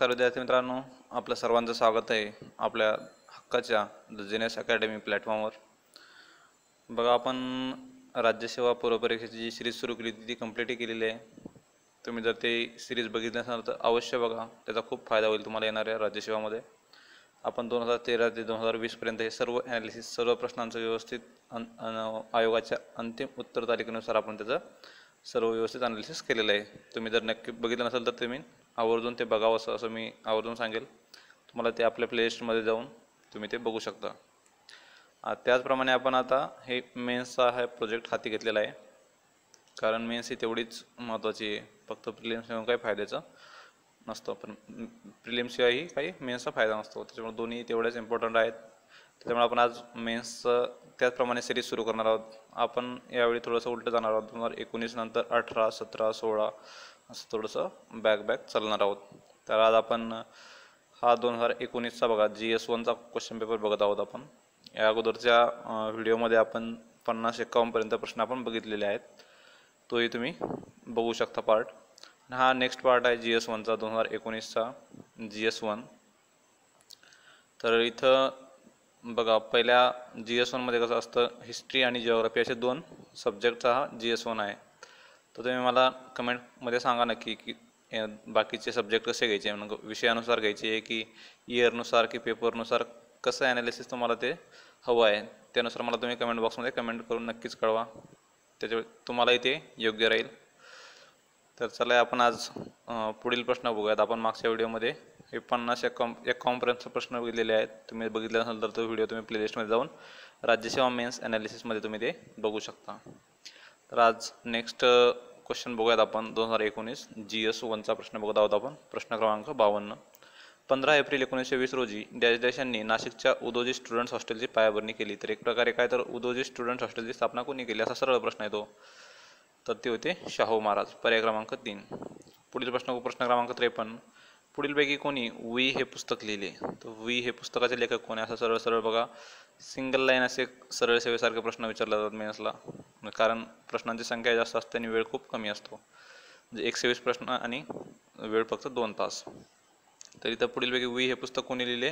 नमस्कार विद्यार्थी मित्रांनो, आपलं सर्वांचं स्वागत आहे आपल्या हक्काच्या द जीनियस अकॅडमी प्लॅटफॉर्मवर. बघा, आपण राज्यसेवा पूर्वपरीक्षेची जी सिरीज सुरू केली होती ती कंप्लीट केलेली आहे. तुम्ही जर ते सिरीज बघितली नसाल तर अवश्य बघा, त्याचा खूप फायदा होईल तुम्हाला येणाऱ्या राज्यसेवामध्ये. आपण 2013 ते 2020पर्यंत हे सर्व ॲनालिसिस, सर्व प्रश्नांचं व्यवस्थित आयोगाच्या अंतिम उत्तर तालिकेनुसार आपण त्याचं सर्व व्यवस्थित ॲनालिसिस केलेलं आहे. तुम्ही जर नक्की बघितलं नसेल तर तुम्ही आवर्जून ते बघावं असं मी आवर्जून सांगेल. तुम्हाला ते आपल्या प्लेलिस्टमध्ये जाऊन तुम्ही ते बघू शकता. त्याचप्रमाणे आपण आता हे मेन्सचा हा प्रोजेक्ट हाती घेतलेला आहे, कारण मेन्स ही तेवढीच महत्त्वाची आहे. फक्त प्रिलिम्स येऊन काही फायद्याचं नसतं, पण प्रिलिम्सशिवायही काही मेन्सचा फायदा नसतो. त्याच्यामुळे दोन्ही तेवढेच इम्पॉर्टंट आहेत. त्याच्यामुळे आपण आज मेन्सचं त्याचप्रमाणे सिरीज सुरू करणार आहोत. आपण यावेळी थोडंसं उलटं जाणार आहोत. 2019 नंतर 18, 17, 16 असं थोडंसं बॅक चालणार आहोत. तर आज आपण हा 2019चा बघा GS1चा क्वेश्चन पेपर बघत आहोत. आपण या अगोदरच्या व्हिडिओमध्ये आपण 50-51पर्यंत प्रश्न आपण बघितलेले आहेत, तोही तुम्ही बघू शकता पार्ट. हा नेक्स्ट पार्ट आहे GS1चा 2019चा GS1. तर इथं बघा, पहिल्या GS1मध्ये कसं असतं, हिस्ट्री आणि जिओग्राफी असे 2 सब्जेक्टचा हा GS1 आहे. तर तुम्ही मला कमेंटमध्ये सांगा नक्की की बाकीचे सब्जेक्ट कसे घ्यायचे, म्हणजे विषयानुसार घ्यायचे आहे की इयरनुसार की पेपरनुसार, कसं ॲनालिसिस तुम्हाला ते हवं आहे त्यानुसार मला तुम्ही कमेंट बॉक्समध्ये कमेंट करून नक्कीच कळवा. त्याच्यामुळे तुम्हालाही ते योग्य राहील. तर चला, आपण आज पुढील प्रश्न बघूयात. आपण मागच्या व्हिडिओमध्ये हे 50-51पर्यंतचे प्रश्न बघितलेले आहेत. तुम्ही बघितले नसेल तर तो व्हिडिओ तुम्ही प्लेलिस्टमध्ये जाऊन राज्यसेवा मेन्स ॲनालिसिसमध्ये तुम्ही ते बघू शकता. तर आज नेक्स्ट क्वेश्चन बघूयात आपण. 2019 GS1चा प्रश्न बघत आहोत आपण. प्रश्न क्रमांक 52. 15 एप्रिल 1920 रोजी डॅश यांनी नाशिकच्या उदोजी स्टुडंट्स हॉस्टेलची पायाभरणी केली. तर एक प्रकारे काय, तर उदोजी स्टुडंट्स हॉस्टेलची स्थापना कोणी केली असा सरळ प्रश्न आहे तो. तर ते होते शाहू महाराज. पर्याय क्रमांक 3. पुढील प्रश्न क्रमांक 53. पुढीलपैकी कोणी वी हे पुस्तक लिहिले. तर वी हे पुस्तकाचे लेखक कोणी, असं सरळ बघा सिंगल लाईन असे सरळ सेवेसारखे प्रश्न विचारले जातात मेन्सला, कारण प्रश्नांची संख्या जास्त असते आणि वेळ खूप कमी असतो. म्हणजे 120 प्रश्न आणि वेळ फक्त 2 तास. तर इथं पुढीलपैकी वी हे पुस्तक कोणी लिहिले,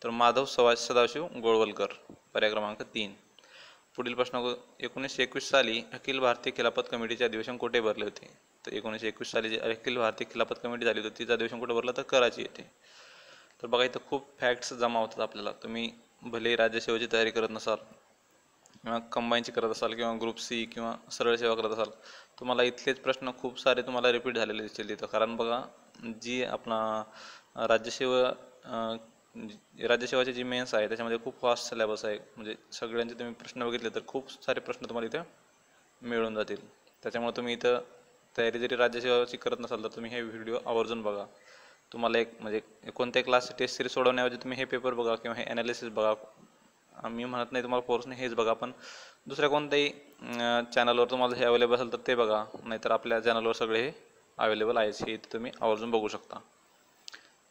तर माधव सदाशिव गोळवलकर. पर्याय क्रमांक 3. पुढील प्रश्न 1921 साली अखिल भारतीय खिलाफत कमिटीचे अधिवेशन कुठे भरले होते. तर 1921 साली जे अखिल भारतीय खिलाफत कमिटी झाली होती तिचं अधिवेशन कुठे भरलं, तर कराची येथे. तर बघा, इथं खूप फॅक्ट्स जमा होतात आपल्याला. तुम्ही भले राज्यसेवेची तयारी करत नसाल किंवा कंबाईनची करत असाल किंवा ग्रुप C किंवा सरळ सेवा करत असाल, तुम्हाला इथलेच प्रश्न खूप सारे तुम्हाला रिपीट झालेले दिसतील तिथं. कारण बघा, जी आपला राज्यसेवाची जी मेन्स आहे त्याच्यामध्ये खूप फास्ट सिलेबस आहे. म्हणजे सगळ्यांचे तुम्ही प्रश्न बघितले तर खूप सारे प्रश्न तुम्हाला इथं मिळून जातील. त्याच्यामुळे तुम्ही इथं तयारी जरी राज्यसेवाची करत नसाल तर तुम्ही हे व्हिडिओ आवर्जून बघा. तुम्हाला म्हणजे कोणत्याही क्लासची टेस्ट सिरीज सोडवण्याऐवजी तुम्ही हे पेपर बघा किंवा हे ॲनालिसिस बघा. मी म्हणत नाही तुम्हाला फोर्सने हेच बघा, पण दुसऱ्या कोणत्याही चॅनलवर तुम्हाला हे अवेलेबल असेल तर ते बघा, नाहीतर आपल्या चॅनलवर सगळे हे अवेलेबल आहेच, हे तुम्ही आवर्जून बघू शकता.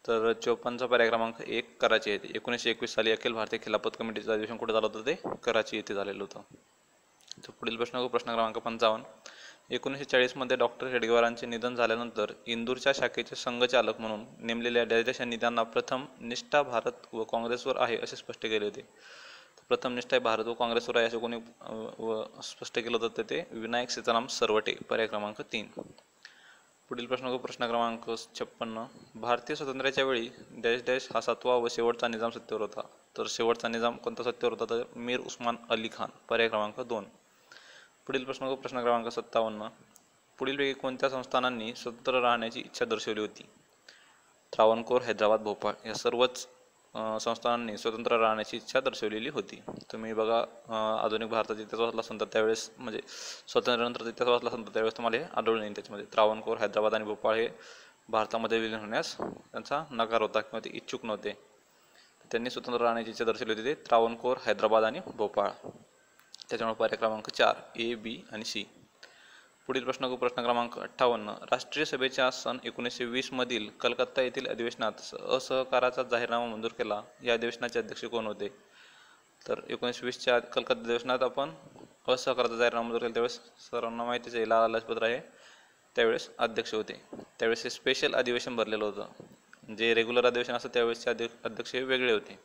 तर 54चा पर्याय क्रमांक 1 कराची येथे. 1921 साली अखिल भारतीय खिलाफत कमिटीचं अधिवेशन कुठे झालं होतं, ते कराची येथे झालेलं होतं. तर पुढील प्रश्न क्रमांक 55. 1940मध्ये डॉक्टर हेडगेवारांचे निधन झाल्यानंतर इंदूरच्या शाखेचे संघचालक म्हणून नेमलेल्या डॅश यांनी त्यांना प्रथम निष्ठा भारत व काँग्रेसवर आहे असे स्पष्ट केले होते. प्रथम निष्ठा भारत व काँग्रेसवर आहे असे कोणी स्पष्ट केलं होतं, ते विनायक सीताराम सरवटे. पर्याय क्रमांक 3. पुढील प्रश्न क्रमांक 56. भारतीय स्वातंत्र्याच्या वेळी डॅश हा 7वा व शेवटचा निजाम सत्तेवर होता. तर शेवटचा निजाम कोणता सत्तेवर होता, तर मीर उस्मान अली खान. पर्याय क्रमांक 2. पुढील प्रश्न क्रमांक 57. पुढीलपैकी कोणत्या संस्थानांनी स्वतंत्र राहण्याची इच्छा दर्शवली होती. त्रावणकोर, हैदराबाद, भोपाळ या सर्वच संस्थानांनी स्वतंत्र राहण्याची इच्छा दर्शवलेली होती. तुम्ही बघा, आधुनिक भारताचा इतिहास वाचला असेल तर त्यावेळेस, म्हणजे स्वातंत्र्यानंतर इतिहास वाचला असेल तर त्यावेळेस तुम्हाला हे आढळून येईल. त्याच्यामध्ये त्रावणकोर, हैदराबाद आणि भोपाळ हे भारतामध्ये विलीन होण्यास त्यांचा नकार होता किंवा ते इच्छुक नव्हते. त्यांनी स्वतंत्र राहण्याची इच्छा दर्शवली होती, ते त्रावणकोर, हैदराबाद आणि भोपाळ. त्याच्यामुळे पर्याय क्रमांक 4 A, B आणि C. पुढील प्रश्न क्रमांक 58. राष्ट्रीय सभेच्या सन 1920 मधील कलकत्ता येथील अधिवेशनात असहकाराचा जाहीरनामा मंजूर केला. या अधिवेशनाचे अध्यक्ष कोण होते. तर 1920च्या कलकत्ता अधिवेशनात आपण असहकाराचा जाहीरनामा मंजूर केला. त्यावेळेस सर्वांना माहितीच आहे, लाला लजपत राय त्यावेळेस अध्यक्ष होते. त्यावेळेस हे स्पेशल अधिवेशन भरलेलं होतं. जे रेग्युलर अधिवेशन असतं त्यावेळेसचे अध्यक्ष हे वेगळे होते.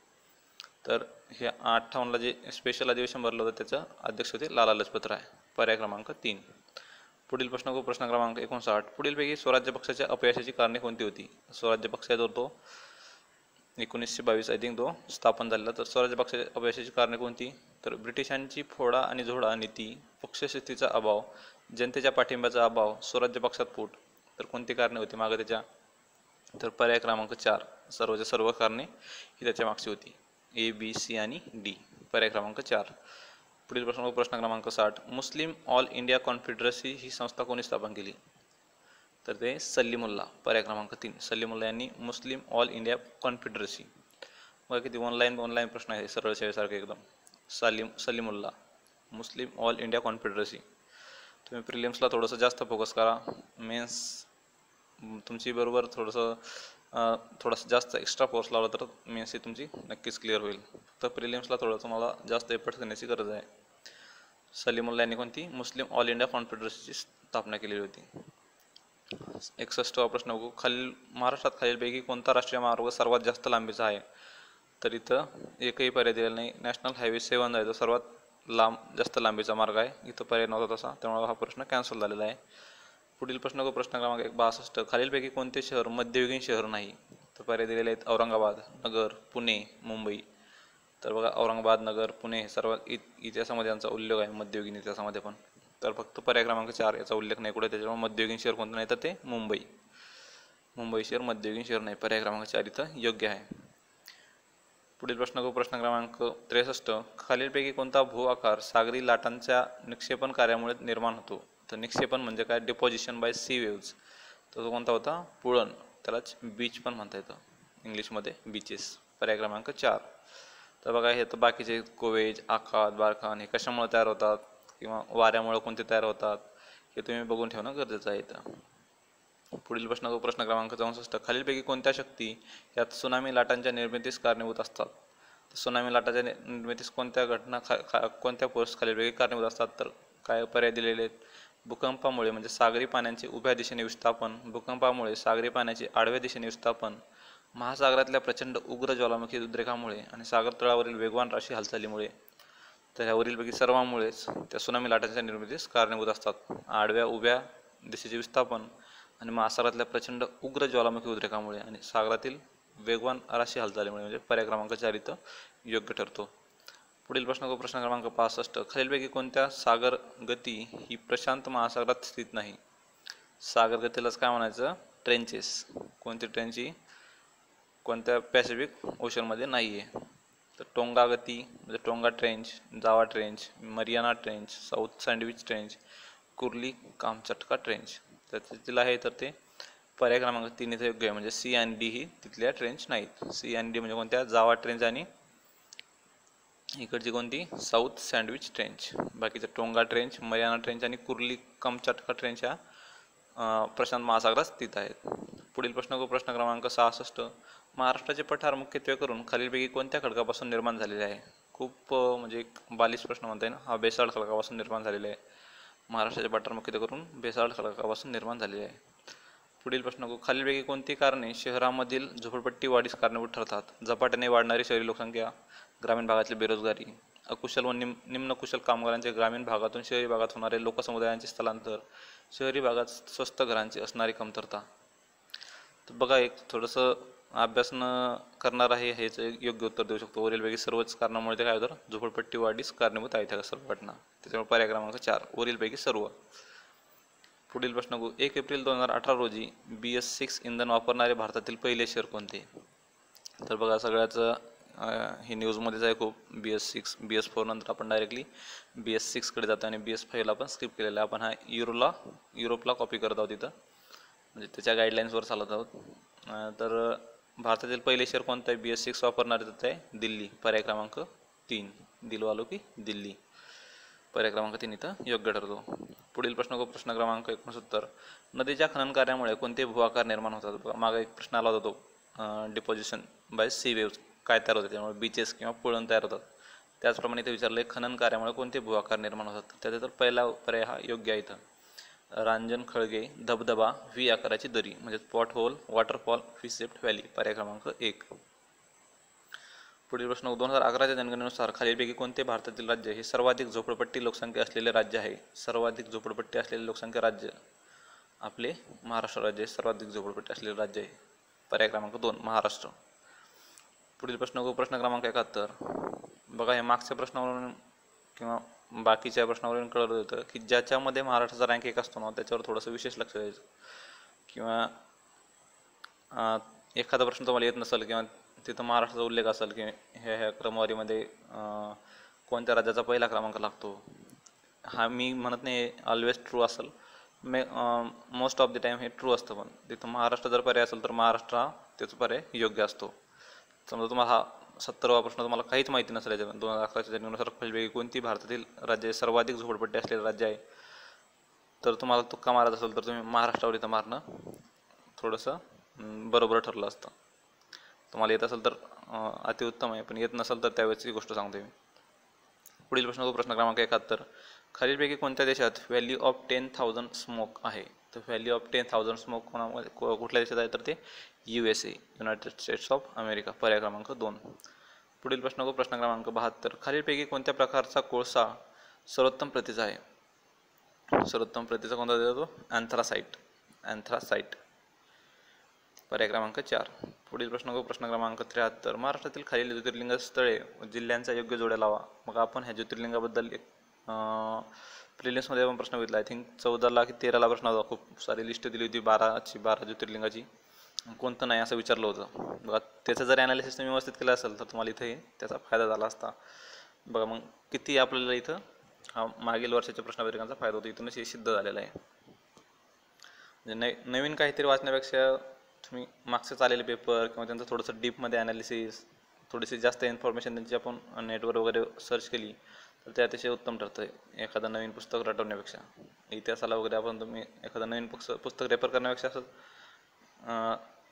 तर हे 58ला जे स्पेशल अधिवेशन भरलं होतं त्याचं अध्यक्ष होते लाला लजपत राय. पर्याय क्रमांक 3. पुढील प्रश्न प्रश्न क्रमांक 59. पुढीलपैकी स्वराज्य पक्षाच्या अपयशाची कारणे कोणती होती? स्वराज्य पक्षाचा तो 1922 आय थिंक तो स्थापन झालेला. तर स्वराज्य पक्षाच्या अपयशाची कारणे कोणती? तर ब्रिटिशांची फोडा आणि झोडा नीती, पक्षशिस्तीचा अभाव, जनतेच्या पाठिंब्याचा अभाव, स्वराज्य पक्षात फूट. तर कोणती कारणे होती मागे त्याच्या? तर पर्याय क्रमांक 4 सर्वच्या सर्व कारणे ही त्याच्या मागची होती. ए, बी, सी आणि डी. पर्याय क्रमांक 4. पुढील प्रश्न क्रमांक 60. मुस्लिम ऑल इंडिया कॉन्फेडरसी ही संस्था कोणी स्थापन केली? तर ते सलीमुल्ला. पर्याय क्रमांक 3 सलीमुल्ला यांनी मुस्लिम ऑल इंडिया कॉन्फेडरसी. बघा किती ऑनलाईन प्रश्न आहे, सरळ सेवेसारखे एकदम. सलीमुल्ला मुस्लिम ऑल इंडिया कॉन्फेडरसी. तुम्ही प्रिलिम्सला थोडंसं जास्त फोकस करा. मेन्स तुमची बरोबर थोडंसं जास्त एक्स्ट्रा फोर्स लावला तर मेन्स ही तुमची नक्कीच क्लिअर होईल. फक्त प्रिलिम्सला तुम्हाला जास्त एफर्ट करण्याची गरज आहे. सलीमुल्ला यांनी कोणती? मुस्लिम ऑल इंडिया कॉन्फेडरसीची स्थापना केलेली होती. 61वा प्रश्न बघू. महाराष्ट्रात खालीलपैकी कोणता राष्ट्रीय मार्ग सर्वात जास्त लांबीचा आहे? तर इथं एकही पर्याय दिलेला नाही. नॅशनल हायवे 7 आहे तो सर्वात जास्त लांबीचा मार्ग आहे. इथं पर्याय नव्हता तसा, त्यामुळे हा प्रश्न कॅन्सल झालेला आहे. पुढील प्रश्न क्रमांक 62. खालीलपैकी कोणते शहर मध्ययुगीन शहर नाही? तर पर्याय दिलेले आहेत औरंगाबाद, नगर, पुणे, मुंबई. तर बघा औरंगाबाद, नगर, पुणे हे सर्वात इतिहासामध्ये यांचा उल्लेख आहे मध्ययुगीन इतिहासामध्ये पण. तर फक्त पर्याय क्रमांक 4 याचा उल्लेख नाही कुठे, त्याच्यामुळे मध्ययुगीन शहर कोणतं नाही तर ते मुंबई शहर मध्ययुगीन शहर नाही. पर्याय क्रमांक 4 इथं योग्य आहे. पुढील प्रश्न क्रमांक 63. खालीलपैकी कोणता भू आकार सागरी लाटांच्या निक्षेपण कार्यामुळे निर्माण होतो? तर निक्षेपण म्हणजे काय? Deposition by sea waves. तर तो कोणता होता? पुळण. त्यालाच बीच पण म्हणता येतं इंग्लिशमध्ये, बीचेस. पर्याय क्रमांक 4. तर बघा हे तर बाकीचे कोवेज, आखात, बारखान हे कशामुळे तयार होतात किंवा वाऱ्यामुळे कोणते तयार होतात हे तुम्ही बघून ठेवणं गरजेचं आहे इथं. पुढील प्रश्न क्रमांक 64. खालीलपैकी कोणत्या शक्ती या त्सुनामी लाटांच्या निर्मितीस कारणीभूत असतात? तर त्सुनामी लाटांच्या निर्मितीस कोणत्या घटना कोणत्या फोर्स खालीलपैकी कारणीभूत असतात? तर काय पर्याय दिलेले आहेत? भूकंपामुळे म्हणजे सागरी पाण्याचे उभ्या दिशेने विस्थापन, भूकंपामुळे सागरी पाण्याचे आडव्या दिशेने विस्थापन, महासागरातल्या प्रचंड उग्र ज्वालामुखी उद्रेकामुळे आणि सागर तळावरील वेगवान राशी हालचालीमुळे. तर ह्यावरीलपैकी सर्वांमुळेच त्या त्सुनामी लाटांच्या निर्मितीस कारणीभूत असतात. आडव्या उभ्या दिशेचे विस्थापन आणि महासागरातल्या प्रचंड उग्र ज्वालामुखी उद्रेकामुळे आणि सागरातील वेगवान राशी हालचालीमुळे. म्हणजे पर्याय क्रमांक 4 इथं योग्य ठरतो. पुढील प्रश्न क्रमांक 65. खालीलपैकी कोणत्या सागर गती ही प्रशांत महासागरात स्थित नाही? सागर गतीलाच काय म्हणायचं? ट्रेंचेस. कोणती ट्रेंची? कोणत्या पॅसिफिक ओशनमध्ये नाही आहे? तर टोंगा गती म्हणजे Tonga trench, Java trench, Mariana trench, South Sandwich trench, Kuril Kamchatka trench. तर तिला आहे तर ते पर्याय क्रमांक 3 इथं योग्य आहे. म्हणजे सी आणि डी ही तिथल्या ट्रेंच नाहीत. सी आणि डी म्हणजे कोणत्या? जावा ट्रेंच आणि इकडची कोणती? South Sandwich trench. बाकीचं टोंगा ट्रेंच, मरियाना ट्रेंच आणि कुर्ली कामचटका ट्रेंच ह्या प्रशांत महासागरात स्थित आहेत. पुढील प्रश्न क्रमांक 66. महाराष्ट्राचे पठार मुख्यत्वे करून खालीलपैकी कोणत्या खडकापासून निर्माण झालेले आहे? खूप म्हणजे एक बालिश प्रश्न म्हणता येईल. हा बेसाल्ट खडकापासून निर्माण झालेला आहे. महाराष्ट्राचे पठार मुख्यत्वे करून बेसाल्ट खडकापासून निर्माण झालेले आहे. पुढील प्रश्न खालीलपैकी कोणती कारणे शहरामधील झोपडपट्टी वाढीस कारणीभूत ठरतात? झपाट्याने वाढणारी शहरी लोकसंख्या, ग्रामीण भागातली बेरोजगारी, अकुशल व निम्न कुशल कामगारांचे ग्रामीण भागातून शहरी भागात होणारे लोकसमुदायांचे स्थलांतर, शहरी भागात स्वस्त घरांची असणारी कमतरता. तर बघा एक थोडंसं अभ्यास न करणार आहे हेच योग्य उत्तर देऊ शकतो. वरीलपैकी सर्वच कारणामुळे ते काय होतं? झोपडपट्टी वाढीस कारणीभूत आहे त्या सर्व घटना. त्याच्यामुळे पर्याय क्रमांक 4 वरीलपैकी सर्व. पुढील प्रश्न 1 एप्रिल 2018 रोजी BS6 इंधन वापरणारे भारतातील पहिले शहर कोणते? तर बघा सगळ्याच हे न्यूजमध्येच आहे खूप. BS6 BS4 नंतर आपण डायरेक्टली BS6 कडे जातो आणि BS5 ला आपण स्किप केलेला आहे. आपण हा युरोपला कॉपी करत आहोत इथं, म्हणजे त्याच्या गाईडलाईन्सवर चालत आहोत. तर भारतातील पहिले शहर कोणतं आहे BS6 वापरणारे? तर आहे दिल्ली. पर्याय क्रमांक 3 दिलवालो की दिल्ली. पर्याय क्रमांक 3 इथं योग्य ठरतो. पुढील प्रश्न क्रमांक 69. नदीच्या खनन कार्यामुळे कोणते भूआकार निर्माण होतात? बघा मागे एक प्रश्न आला होता तो डिपॉझिशन बाय सी वेव्ज काय तयार होते? त्यामुळे बीचेस किंवा पुळण तयार होतात. त्याचप्रमाणे इथे विचारले खनन कार्यामुळे कोणते भूआकार निर्माण होतात? त्याचा तर पहिला पर्याय हा योग्य आहे इथं. रांजण खळगे धबधबा व्ही आकाराची दरी म्हणजे स्पॉट होल वॉटरफॉल फिसेप्ट व्हॅली पर्याय क्रमांक 1. पुढील प्रश्न 2011च्या जनगणनेनुसार खालीलपैकी कोणते भारतातील राज्य हे सर्वाधिक झोपडपट्टी लोकसंख्या असलेले राज्य आहे. सर्वाधिक झोपडपट्टी असलेले लोकसंख्या राज्य आपले महाराष्ट्र राज्य सर्वाधिक झोपडपट्टी असलेले राज्य आहे. पर्याय क्रमांक 2 महाराष्ट्र. पुढील प्रश्न क्रमांक 71. बघा हे मागच्या प्रश्नावरून किंवा बाकीच्या प्रश्नावरून कळलं होतं की ज्याच्यामध्ये महाराष्ट्राचा रँक 1 असतो ना त्याच्यावर थोडंसं विशेष लक्ष द्यायचं. किंवा एखादा प्रश्न तुम्हाला येत नसेल किंवा तिथं महाराष्ट्राचा उल्लेख असेल की ह्या क्रमवारीमध्ये कोणत्या राज्याचा पहिला क्रमांक लागतो. हा मी म्हणत नाही ऑलवेज ट्रू असेल, मोस्ट ऑफ द टाईम हे ट्रू असतं, पण तिथं महाराष्ट्र जर पर्याय असेल तर महाराष्ट्र हा त्याचा पर्याय योग्य असतो. समजा तुम्हाला हा 70वा प्रश्न तुम्हाला काहीच माहिती नसेल याच्यामध्ये 2011च्या जनगणनेनुसार खालीलपैकी कोणती भारतातील राज्य सर्वाधिक झोपडपट्टी असलेले राज्य आहे, तर तुम्हाला तुक्का मारायचा असेल तर तुम्ही महाराष्ट्रावर इथं मारणं थोडंसं बरोबर ठरलं असतं. तुम्हाला येत असेल तर अतिउत्तम आहे, पण येत नसेल तर त्यावेळेची गोष्ट सांगते मी. पुढील प्रश्न क्रमांक 71. खालीलपैकी कोणत्या देशात व्हॅली ऑफ 10,000 स्मोक आहे. तर व्हॅली ऑफ 10,000 स्मोक कुठल्या देशात आहे तर ते USA United states of America पर्याय क्रमांक 2. पुढील प्रश्न क्रमांक 72. खालीलपैकी कोणत्या प्रकारचा कोळसा सर्वोत्तम प्रतीचा आहे. सर्वोत्तम प्रतीचा कोणता देतो अँथ्रासाइट पर्याय क्रमांक 4. पुढील प्रश्न क्रमांक 73. महाराष्ट्रातील खालील ज्योतिर्लिंग स्थळे जिल्ह्यांचा योग्य जोड्या लावा. मग आपण ह्या ज्योतिर्लिंगाबद्दल एक प्रिलिम्समध्ये पण प्रश्न घेतला. आय थिंक 14ला की 13ला प्रश्न होता. खूप सारी लिस्ट दिली होती 12 ज्योतिर्लिंगाची, कोणतं नाही असं विचारलं होतं. बघा त्याचं जर ॲनालिसिस तुम्ही व्यवस्थित केलं असेल तर तुम्हाला इथे त्याचा फायदा झाला असता. बघा मग किती आपल्याला इथं हा मागील वर्षाच्या प्रश्नपत्रिकांचा फायदा होतो, इथूनच हे सिद्ध झालेलं आहे. म्हणजे नवीन काहीतरी वाचण्यापेक्षा तुम्ही मागचे आलेले पेपर किंवा त्यांचं थोडंसं डीपमध्ये ॲनालिसिस, थोडीशी जास्त इन्फॉर्मेशन त्यांची आपण नेटवर वगैरे सर्च केली तर ते अतिशय उत्तम ठरतं एखादं नवीन पुस्तक रटवण्यापेक्षा. इतिहासाला वगैरे आपण तुम्ही एखादं नवीन पुस्तक रेफर करण्यापेक्षा असं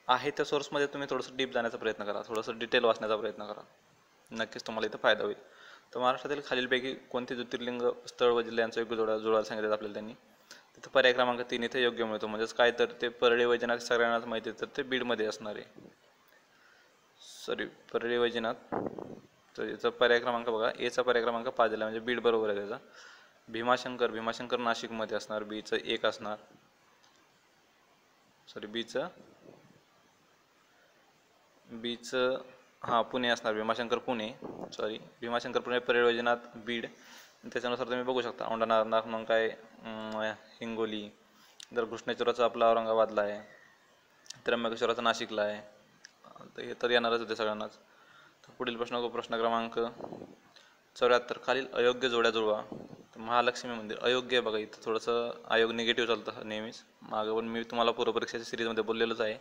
आहे त्या सोर्समध्ये तुम्ही थोडंसं डीप जाण्याचा प्रयत्न करा, थोडंसं डिटेल वाचण्याचा प्रयत्न करा, नक्कीच तुम्हाला इथं फायदा होईल. तर महाराष्ट्रातील खालीलपैकी कोणते ज्योतिर्लिंग स्थळ व जिल्ह्यांचा योग्य जुळायला सांगितलं आपल्याला त्यांनी. तिथं पर्याय क्रमांक 3 इथे योग्य मिळतो. म्हणजेच काय तर ते परळी वैजनाथ सगळ्यांनाच माहिती आहे, तर ते बीडमध्ये असणार आहे. परळी वैजनाथ, तर याचा पर्याय क्रमांक बघा एचा पर्याय क्रमांक 5 दिला म्हणजे बीड बरोबर आहे त्याचा. भीमाशंकर नाशिकमध्ये असणार, बीचं 1 असणार. बीचं पुणे असणार, भीमाशंकर पुणे परळी वैजनाथ बीड. त्याच्यानुसार तुम्ही बघू शकता औंढा मग काय हिंगोली, जर कृष्णेश्वराचं आपला औरंगाबादला आहे, त्र्यंबकेश्वराचं नाशिकला आहे, तर हे तर येणारच होते सगळ्यांनाच. तर पुढील प्रश्न क्रमांक 74. खालील अयोग्य जोड्या जुळवा. तर महालक्ष्मी मंदिर अयोग्य आहे. बघा इथं थोडंसं आयोग निगेटिव्ह चालतं नेहमीच. मागं पण मी तुम्हाला पूर्वपरीक्षेच्या सिरीजमध्ये बोललेलंच आहे,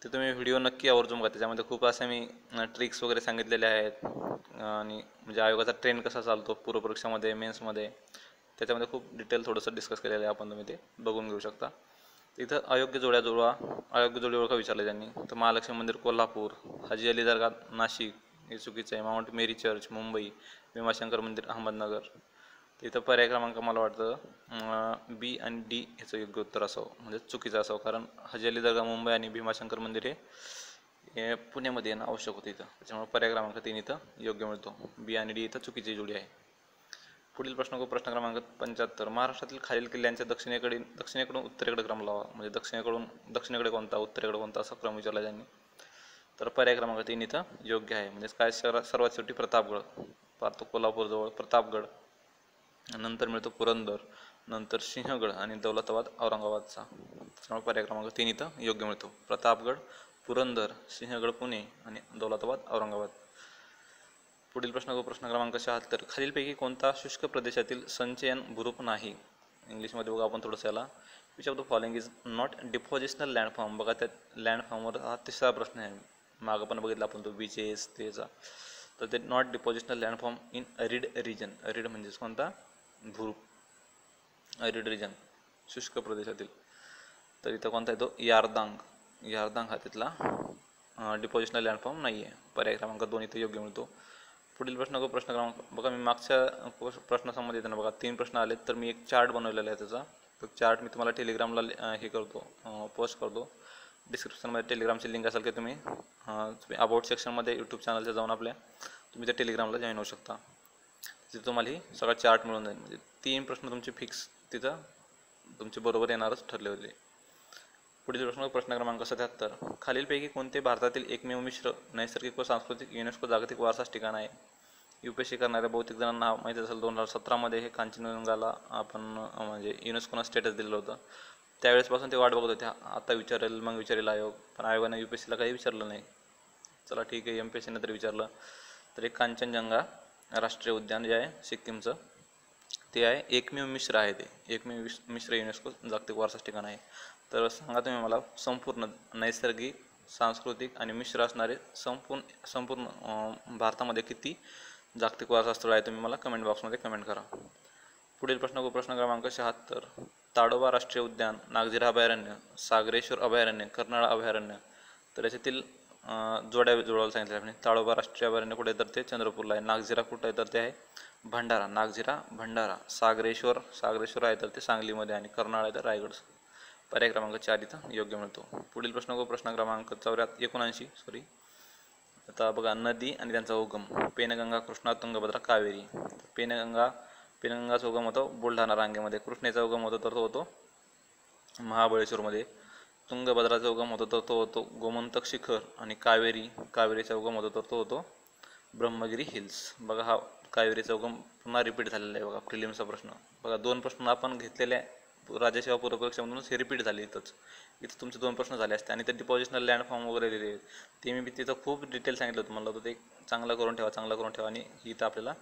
ते तुम्ही व्हिडिओ नक्की आवर्जून बघा. त्याच्यामध्ये खूप असे मी ट्रिक्स वगैरे सांगितलेले आहेत आणि म्हणजे आयोगाचा ट्रेंड कसा चालतो पूर्वपरीक्षामध्ये मेन्समध्ये त्याच्यामध्ये खूप डिटेल थोडंसं डिस्कस केलेलं आहे. आपण तुम्ही ते बघून घेऊ शकता. इथं अयोग्य जोडी ओळखा विचारले त्यांनी. तर महालक्ष्मी मंदिर कोल्हापूर, हाजी अली दर्गा नाशिक हे चुकीचं आहे, माउंट मेरी चर्च मुंबई, भीमाशंकर मंदिर अहमदनगर. तर इथं पर्याय क्रमांक मला वाटतं बी आणि डी ह्याचं योग्य उत्तर असावं, म्हणजे चुकीचं असावं, कारण हाजी अली दर्गा मुंबई आणि भीमाशंकर मंदिर हे पुण्यामध्ये येणं आवश्यक होतं इथं. त्याच्यामुळे पर्याय क्रमांक 3 इथं योग्य मिळतो. बी आणि डी इथं चुकीची जोडी आहे. पुढील प्रश्न क्रमांक 75. महाराष्ट्रातील खालील किल्ल्यांच्या दक्षिणेकडून उत्तरेकडे क्रम लावा. म्हणजे दक्षिणेकडे कोणता, उत्तरेकडे कोणता असा क्रम विचारला त्यांनी. तर पर्याय क्रमांक 3 इथं योग्य आहे. म्हणजे काय सर्वात शेवटी प्रतापगड पाहतो कोल्हापूरजवळ प्रतापगड, नंतर मिळतो पुरंदर, नंतर सिंहगड आणि दौलताबाद औरंगाबादचा. त्यामुळे पर्याय क्रमांक 3 इथं योग्य मिळतो. प्रतापगड, पुरंदर, सिंहगड पुणे आणि दौलताबाद औरंगाबाद. पुढील प्रश्न क्रमांक 76. खालीलपैकी कोणता शुष्क प्रदेशातील संचयन भूरूप नाही. इंग्लिशमध्ये बघा आपण थोडंसं याला. Which of the following is not depositional landform. बघा त्या लँडफॉर्मवर हा तिसरा प्रश्न आहे. मागं पण बघितला आपण तो बीचेस त्याचा. तर ते not depositional landform in arid region. Arid म्हणजेच कोणता भूरूप, अरिड रिजन शुष्क प्रदेशातील. तर इथं कोणता येतो यारदांग हा तिथला डिपॉझिशनल लँडफॉर्म नाही आहे. पर्याय क्रमांक 2 इथे योग्य मिळतो. पुढील प्रश्न क्रमांक बघा मी मागच्या प्रश्नासंबंधित बघा 3 प्रश्न आलेत, तर मी एक चार्ट बनवलेला आहे त्याचा. तो चार्ट मी तुम्हाला टेलिग्रामला हे करतो, पोस्ट करतो. डिस्क्रिप्शनमध्ये टेलिग्रामची लिंक असेल की तुम्ही अबाउट सेक्शनमध्ये यूट्यूब चॅनलच्या जाऊन तुम्ही त्या टेलिग्रामला जॉईन होऊ शकता. तिथे तुम्हाला ही सगळा चार्ट मिळून जाईल. म्हणजे 3 प्रश्न तुमचे फिक्स तिथं तुमचे बरोबर येणारच ठरले होते. पुढील प्रश्न क्रमांक 77. खालीलपैकी कोणते भारतातील एकमेव मिश्र नैसर्गिक व सांस्कृतिक युनेस्को जागतिक वारसा ठिकाण आहे? UPSC करणाऱ्या बहुतेक जणांना माहिती असेल 2017मध्ये हे कांचनजंगाला आपण म्हणजे युनेस्कोनं स्टेटस दिलेलं होतं. त्यावेळेसपासून ते वाट बघत होते आता विचारेल आयोग, पण आयोगाने UPSCला काही विचारलं नाही. चला ठीक आहे, MPSCनं तरी विचारलं. तर एक कांचनजंगा राष्ट्रीय उद्यान जे आहे सिक्कीमचं, ते आहे एकमेव मिश्र आहे. ते एकमेव मिश्र युनेस्को जागतिक वारसा ठिकाण आहे. तर सांगा तुम्ही मला, संपूर्ण नैसर्गिक, सांस्कृतिक आणि मिश्र असणारे संपूर्ण भारतामध्ये किती जागतिक वारसा स्थळ आहे? तुम्ही मला कमेंट बॉक्समध्ये कमेंट करा. पुढील प्रश्न क्रमांक 76. ताडोबा राष्ट्रीय उद्यान, नागझिरा अभयारण्य, सागरेश्वर अभयारण्य, कर्नाळ अभयारण्य. तर याच्यातील जोडायला सांगितलं आपण. ताडोबा राष्ट्रीय अभयारण्य कुठे, तर ते चंद्रपूरला आहे. नागझिरा कुठे आहे, तर ते आहे भंडारा. नागझिरा भंडारा. सागरेश्वर आहे तर ते सांगलीमध्ये, आणि कर्नाळ आहे तर रायगड. पर्याय क्रमांक 4 इथं योग्य मिळतो. पुढील प्रश्न क्रमांक 79. आता बघा, नदी आणि त्यांचा उगम. पेनगंगा, कृष्णा, तुंगभद्रा, कावेरी. पेनगंगाचा उगम होतो बुलढाणा रांगेमध्ये. कृष्णेचा उगम होतो तर तो होतो महाबळेश्वरमध्ये. तुंगभद्राचा उगम होतो तर तो होतो गोमंतक शिखर. आणि कावेरीचा उगम होतो तर तो होतो ब्रह्मगिरी हिल्स. बघा, हा कावेरीचा उगम पुन्हा रिपीट झालेला आहे. बघा, प्रिलिम्सचा प्रश्न. बघा, 2 प्रश्न आपण घेतलेल्या राज्यसेवा पूर्व परीक्षेमधूनच हे रिपीट झाले. इथं तुमचे 2 प्रश्न झाले असते. आणि ते डिपॉझिशनल लँड फॉर्म वगैरे दिले, ते मी तिथं खूप डिटेल सांगितलं होतं. म्हणलं होतं ते चांगलं करून ठेवा. आणि इथं आपल्याला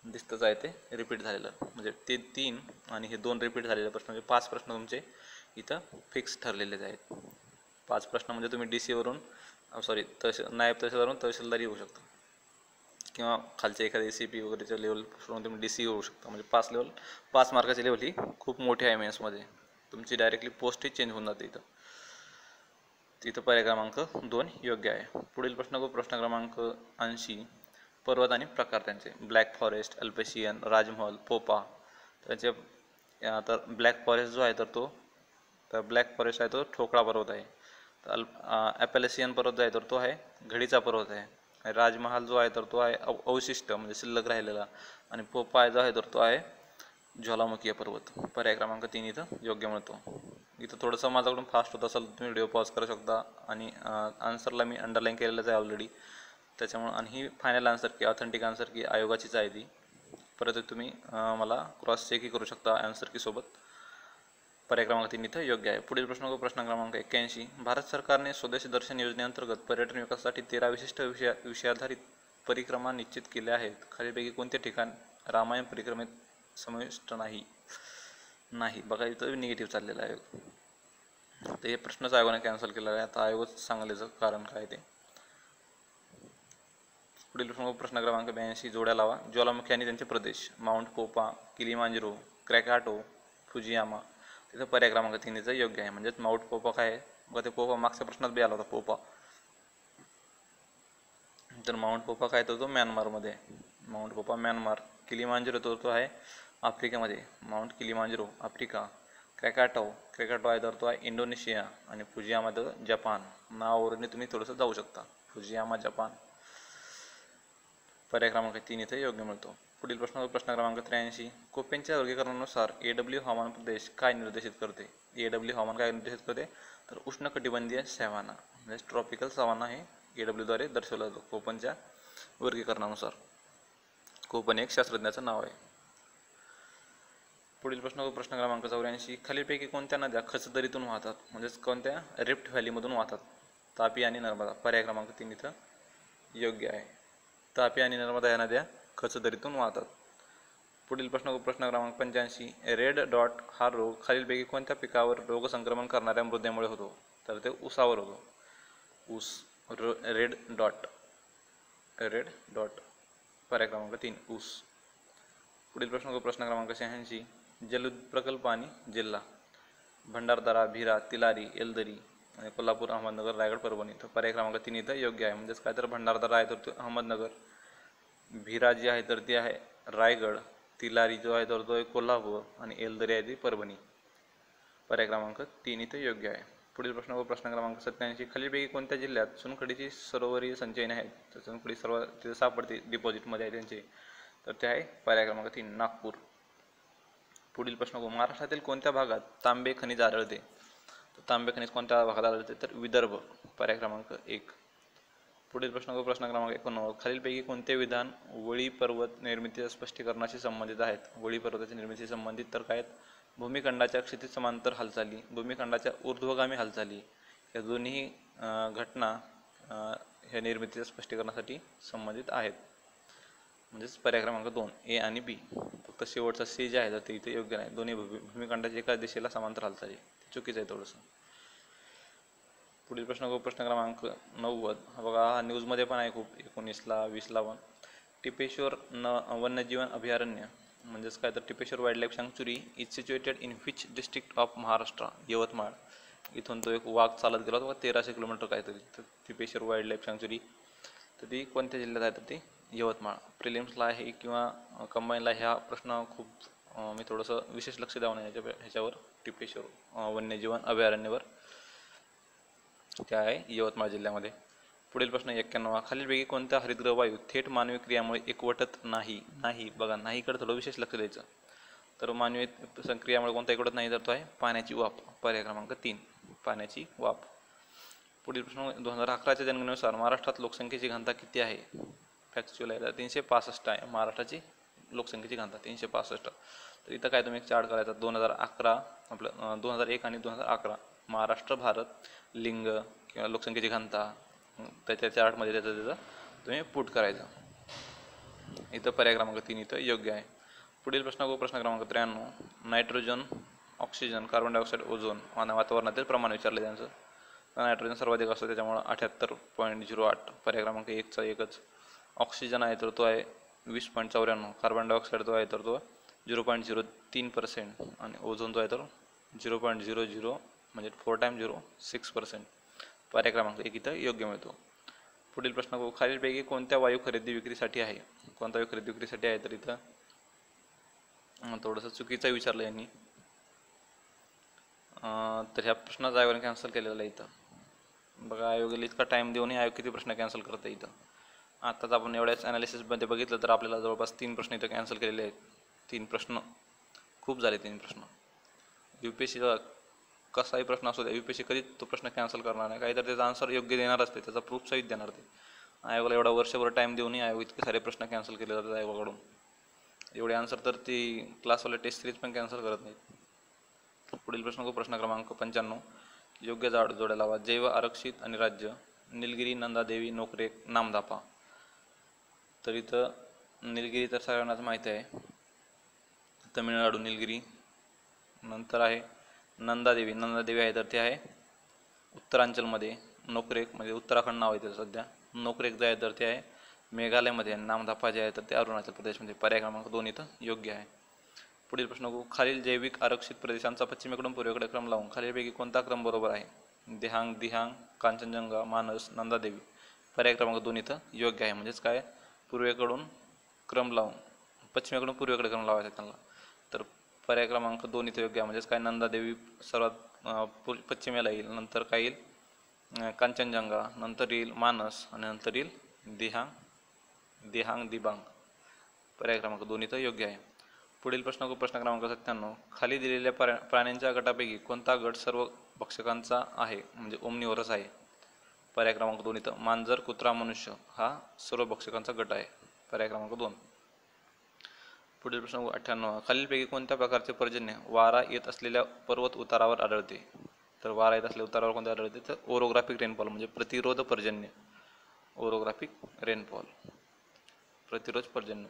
दिसतंच आहे ते रिपीट झालेलं. म्हणजे ते 3 आणि हे 2 रिपीट झालेले प्रश्न, म्हणजे 5 प्रश्न तुमचे इथं फिक्स ठरलेलेच आहेत. 5 प्रश्न म्हणजे तुम्ही DC वरून नायब तहसीलदारवरून तहसीलदारी होऊ शकता, किंवा खालच्या एखाद्या ACP वगैरेच्या लेवलपासून तुम्ही DC होऊ शकता. म्हणजे 5 मार्काची लेवल ही खूप मोठी आहे मेन्समध्ये. तुमची डायरेक्टली पोस्टही चेंज होऊन जाते तिथं पर्याय क्रमांक 2 योग्य आहे. पुढील प्रश्न क्रमांक 80. पर्वत आणि प्रकार त्यांचे. ब्लॅक फॉरेस्ट, अल्पेशियन, राजमहल, पोपा. त्यांचे तर ब्लॅक फॉरेस्ट जो आहे तर ब्लॅक फॉरेस्ट आहे तो ठोकळा पर्वत आहे. तर ॲपेलेशियन पर्वत जो आहे तर तो आहे घडीचा पर्वत आहे. राजमहाल जो आहे तर तो आहे अवशिष्ट म्हणजे शिल्लक राहिलेला. आणि पोपा जो आहे तर तो आहे ज्वालामुखीय पर्वत. पर्याय क्रमांक 3 इथं योग्य मिळतो. इथं थोडंसं माझ्याकडून फास्ट होत असेल तुम्ही व्हिडिओ पॉज करू शकता. आणि आन्सरला मी अंडरलाईन केलेलंच आहे ऑलरेडी, त्याच्यामुळे. आणि ही फायनल आन्सर की ऑथेंटिक आन्सर की आयोगाचीच आहे ती. परत तुम्ही मला क्रॉस चेकही करू शकता आन्सर की सोबत. पर्याय क्रमांक 3 इथं योग्य आहे. पुढील प्रश्न क्रमांक 81. भारत सरकारने स्वदेशी दर्शन योजनेअंतर्गत पर्यटन विकासासाठी 13 विशिष्ट विषयाधारित परिक्रमा निश्चित केल्या आहेत. खालीलपैकी कोणते ठिकाण रामायण परिक्रमेत समाविष्ट नाही? बघा, इथं निगेटिव्ह चाललेलं आहे. तर हे प्रश्नच आयोगाने कॅन्सल केलेला आहे. आता आयोगच सांगल्याचं कारण काय ते. पुढील प्रश्न क्रमांक 82. जोड्या लावा. ज्वालामुखी आणि त्यांचे प्रदेश. माउंट पोपा, किलिमांजरो, क्रॅकाटो, फुजियामा. तिथं पर्याय क्रमांक 3 योग्य आहे. म्हणजेच माउंट पोपा काय आहे बघा, ते पोपा मागच्या प्रश्नात बी आला होता पोपा. तर माउंट पोपा काय तो म्यानमारमध्ये आहे. माउंट पोपा म्यानमार. किलिमांजरो तो आहे आफ्रिकेमध्ये. Mount किलिमांजरो Africa. क्रॅकाटो आहे तर तो आहे इंडोनेशिया. आणि फुजियामा तर जपान. नावावरून तुम्ही थोडंसं जाऊ शकता. Fujiyama Japan. पर्याय क्रमांक 3 इथे योग्य मिळतो. पुढील प्रश्न क्रमांक 83. कोपेनच्या वर्गीकरणानुसार AW हवामान प्रदेश काय निर्देशित करते? AW हवामान काय निर्देशित करते? तर उष्णकटिबंधीय सॅव्हाना म्हणजे ट्रॉपिकल सॅव्हाना हे AW द्वारे दर्शवलं जातं कोपनच्या वर्गीकरणानुसार. कोपन एक शास्त्रज्ञाचं नाव आहे. पुढील प्रश्न क्रमांक 84. खालीलपैकी कोणत्या नद्या खचदरीतून वाहतात? म्हणजेच कोणत्या रिफ्ट व्हॅलीमधून वाहतात? तापी आणि नर्मदा. पर्याय क्रमांक 3 इथं योग्य आहे. तापी आणि नर्मदा या नद्या खचदरीतून वाहतात. पुढील प्रश्न क्रमांक 85. रेड डॉट हा रोग खालीलपैकी कोणत्या पिकावर रोग संक्रमण करणाऱ्या मृदेमुळे होतो? तर ते ऊसावर होतो. ऊस. Red dot. पर्याय क्रमांक 3 ऊस. पुढील प्रश्न क्रमांक 86. जलविद्युत प्रकल्प आणि जिल्हा. भंडारदरा, भिरा, तिलारी, एलदरी. आणि कोल्हापूर, अहमदनगर, रायगड, परभणी. तर पर्याय क्रमांक 3 इथं योग्य आहे. म्हणजेच काय तर भंडारदरा आहे तर तो अहमदनगर. भिरा जी आहे तर ती आहे रायगड. तिलारी जो आहे तर तो आहे कोल्हापूर. आणि एलदरी आहे ती परभणी. पर्याय क्रमांक 3 इथे योग्य आहे. पुढील प्रश्न व प्रश्न क्रमांक 87, खालीलपैकी कोणत्या जिल्ह्यात चुनखडीची सरोवरी संचयने आहेत? तर चुनखडी सर्व तिथे सापडते, डिपॉझिटमध्ये आहे त्यांचे, तर ते आहे पर्याय क्रमांक 3 नागपूर. पुढील प्रश्न, महाराष्ट्रातील कोणत्या भागात तांबे खनिज आढळते? तर तांबे खनिज कोणत्या भागात आढळते? तर विदर्भ, पर्याय क्रमांक 1. पुढील प्रश्न प्रश्न क्रमांक 89, खालीलपैकी कोणते विधान वळी पर्वत निर्मितीच्या स्पष्टीकरणाशी संबंधित आहेत? वळी पर्वताच्या निर्मितीशी संबंधित तर काय आहेत? भूमिखंडाच्या क्षितिज समांतर हालचाली, भूमिखंडाच्या ऊर्ध्वगामी हालचाली, या दोन्ही घटना ह्या निर्मितीच्या स्पष्टीकरणासाठी संबंधित आहेत. म्हणजेच पर्याय क्रमांक 2 ए आणि बी. फक्त शेवटचा सी जे आहे तर ते इथे योग्य नाही. दोन्ही भूमिखंडाच्या एकाच दिशेला समांतर हालचाली, चुकीचं आहे थोडंसं. पुढील प्रश्न क्रमांक 90, बघा हा न्यूजमध्ये पण आहे खूप, 19ला 20ला पण. टिपेश्वर वन्यजीवन अभयारण्य म्हणजेच काय? तर Tipeshwar wild life sanctuary is situated in which district of Maharashtra? Yavatmal. इथून तो एक वाघ चालत गेला होता 1300 किलोमीटर काहीतरी. तर टिपेश्वर वाईल्ड लाईफ सँक्च्युरी तर ती कोणत्या जिल्ह्यात आहे? तर ती यवतमाळ. प्रिलिम्सला आहे किंवा कंबाईनला ह्या प्रश्न खूप मी थोडंसं विशेष लक्ष द्यावं नाही ह्याच्यावर. टिपेश्वर वन्यजीवन अभयारण्यावर त्या आहे यवतमाळ जिल्ह्यामध्ये. पुढील प्रश्न 91, खालीलपैकी कोणत्या हरितगृह वायू थेट मानवी क्रियामुळे एकवटत नाही? नाही, बघा नाहीकडे थोडं विशेष लक्ष द्यायचं. तर मानवी क्रियामुळे कोणता एकवटत नाही? तर तो आहे पाण्याची वाफ, पर्याय क्रमांक 3 पाण्याची वाफ. पुढील प्रश्न 2011च्या जनगणनेनुसार महाराष्ट्रात लोकसंख्येची घनता किती आहे? फॅक्च्युअल आहे, तर 365 आहे महाराष्ट्राची लोकसंख्येची घनता, 365. तर इथं काय तुम्ही एक चार्ट करायचा, 2011 आपलं 2001 आणि 2011 महाराष्ट्र, भारत, लिंग किंवा लोकसंख्येची घनता त्याच्या चार्टमध्ये त्याचं तुम्ही पुट करायचं. इथं पर्याय क्रमांक 3 इथं योग्य आहे. पुढील प्रश्न क्रमांक 93, nitrogen, oxygen, carbon dioxide, ozone आणि वातावरणातील प्रमाण विचारले त्यांचं. नायट्रोजन सर्वाधिक असतं त्याच्यामुळं 78.08, पर्याय क्रमांक 1चा 1च. ऑक्सिजन आहे तर तो आहे 20.94, कार्बन डायऑक्साईड जो आहे तर तो 0.03% आणि ओझोन जो आहे तर 0.00 म्हणजे 4 टाइम 0 6%, पर्याय क्रमांक 1 इथं योग्य मिळतो. पुढील प्रश्न, खालीलपैकी कोणत्या वायू खरेदी विक्रीसाठी आहे? कोणता वायू खरेदी विक्रीसाठी आहे? तर इथं थोडंसं चुकीचं विचारलं यांनी, तर ह्या प्रश्नाचा आयोगाने कॅन्सल केलेला आहे इथं. बघा आयोगाला इतका टाईम देऊनही आयोग किती प्रश्न कॅन्सल करतं इथं. आत्ताच आपण एवढ्याच ॲनालिसिसमध्ये बघितलं तर आपल्याला जवळपास 3 प्रश्न इथं कॅन्सल केलेले आहेत. 3 प्रश्न खूप झाले. 3 प्रश्न UPSC कसाही प्रश्न असू द्या, UPSC कधीच तो प्रश्न कॅन्सल करणार नाही, काहीतरी त्याचा आन्सर योग्य देणार असते, त्याचा प्रूफ सहित देणार ते. आयोगाला एवढा वर्षभर टाईम देऊनही आयोग इतके सारे प्रश्न कॅन्सल केले जातात आयोगाकडून. एवढे आन्सर तर ती क्लासवाले टेस्ट सिरीज पण कॅन्सल करत नाहीत. पुढील प्रश्न क्रमांक 95, योग्य जोड्या लावा. जैव आरक्षित आणि राज्य, निलगिरी, नंदादेवी, नोकरेक, नामधापा. तर इथं निलगिरी तर सगळ्यांनाच माहिती आहे, तमिळनाडू निलगिरी. नंतर आहे नंदादेवी, नंदादेवी आहे तर ते आहे उत्तरांचलमध्ये. नोकरेक म्हणजे उत्तराखंड नाव आहे त्याचं सध्या. नोकरेक जे आहे तर ते आहे मेघालयमध्ये. नामधापा जे आहे तर ते अरुणाचल प्रदेशमध्ये. पर्याय क्रमांक 2 इथं योग्य आहे. पुढील प्रश्न, खालील जैविक आरक्षित प्रदेशांचा पश्चिमेकडून पूर्वेकडे क्रम लावून खालीलपैकी कोणता क्रम बरोबर आहे? देहांग, दिहांग, कांचनजंगा, मानस, नंदादेवी. पर्याय क्रमांक 2 इथं योग्य आहे. म्हणजेच काय, पूर्वेकडून क्रम लावून पश्चिमेकडून पूर्वेकडे क्रम लावायचा त्यांना. तर पर्याय क्रमांक 2 इथं योग्य आहे. म्हणजेच काय, नंदादेवी सर्वात पश्चिमेला येईल, नंतर काय येईल कांचनजंगा, नंतर येईल मानस आणि नंतर येईल देहांग, दिबांग. पर्याय क्रमांक 2 इथं योग्य आहे. पुढील प्रश्न क्रमांक 97, खाली दिलेल्या प्राण्यांच्या गटापैकी कोणता गट सर्व भक्षकांचा आहे? म्हणजे ओमनिवरस आहे. पर्याय क्रमांक 2 इथं मांजर, कुत्रा, मनुष्य हा सर्व भक्षकांचा गट आहे. पर्याय क्रमांक 2. पुढील प्रश्न 98, खालीलपैकी कोणत्या प्रकारचे पर्जन्य वारा येत असलेल्या पर्वत उतारावर आढळते? तर वारा येत असलेल्या उतारावर कोणते आढळते? तर ओरोग्राफिक रेनफॉल म्हणजे प्रतिरोध पर्जन्य. ओरोग्राफिक रेनफॉल, प्रतिरोध पर्जन्य.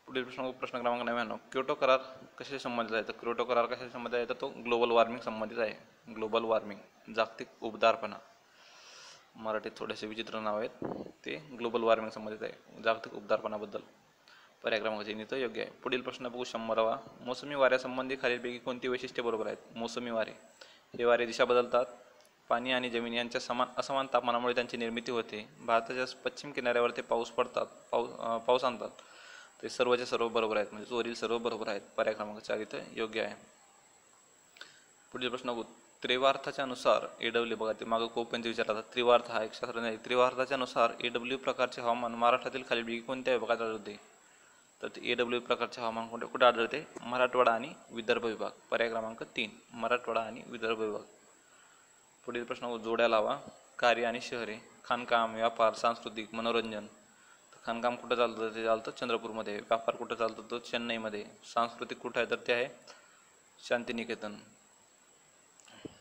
पुढील प्रश्न क्रमांक 99, क्योटो करार कशाशी संबंधित आहे? तर क्योटो करार कशाशी संबंधित आहे? तर तो ग्लोबल वॉर्मिंग संबंधित आहे. ग्लोबल वॉर्मिंग, जागतिक उबदारपणा. मराठीत थोडेसे विचित्र नाव आहेत ते. ग्लोबल वॉर्मिंग संबंधित आहे, जागतिक उबदारपणाबद्दल. पर्याय क्रमांक 3 इथं योग्य आहे. पुढील प्रश्न बघू 100वा, मोसमी वाऱ्यासंबंधी खालीलपैकी कोणती वैशिष्ट्ये बरोबर आहेत? मोसमी वारे, हे वारे दिशा बदलतात, पाणी आणि जमीन यांच्या असमान तापमानामुळे त्यांची निर्मिती होते, भारताच्या पश्चिम किनाऱ्यावर ते पाऊस आणतात. ते सर्वचे सर्व बरोबर आहेत. म्हणजे वरील सर्व बरोबर आहेत. पर्याय क्रमांक 4 इथं योग्य आहे. पुढील प्रश्न बघू. त्रिवार्थाच्या नुसार एडब्ल्यू, बघा ते मागं कोपनचे विचारला होता. त्रिवार्थ हा एक शास्त्र नाही. त्रिवार्थाच्या नुसार एडब्ल्यू प्रकारचे हवामान महाराष्ट्रातील खालीलपैकी कोणत्या विभागात आढळते? तर ते एडब्ल्यू प्रकारचे हवामान कुठे आढळते? मराठवाडा आणि विदर्भ विभाग. पर्याय क्रमांक 3 मराठवाडा आणि विदर्भ विभाग. पुढील प्रश्न बघू. जोड्या लावा. कार्य आणि शहरे, खाणकाम, व्यापार, सांस्कृतिक, मनोरंजन. खाणकाम कुठं चालतं? ते चालतं चंद्रपूरमध्ये. व्यापार कुठं चालतं? तो चेन्नईमध्ये. सांस्कृतिक कुठं आहे? तर ते आहे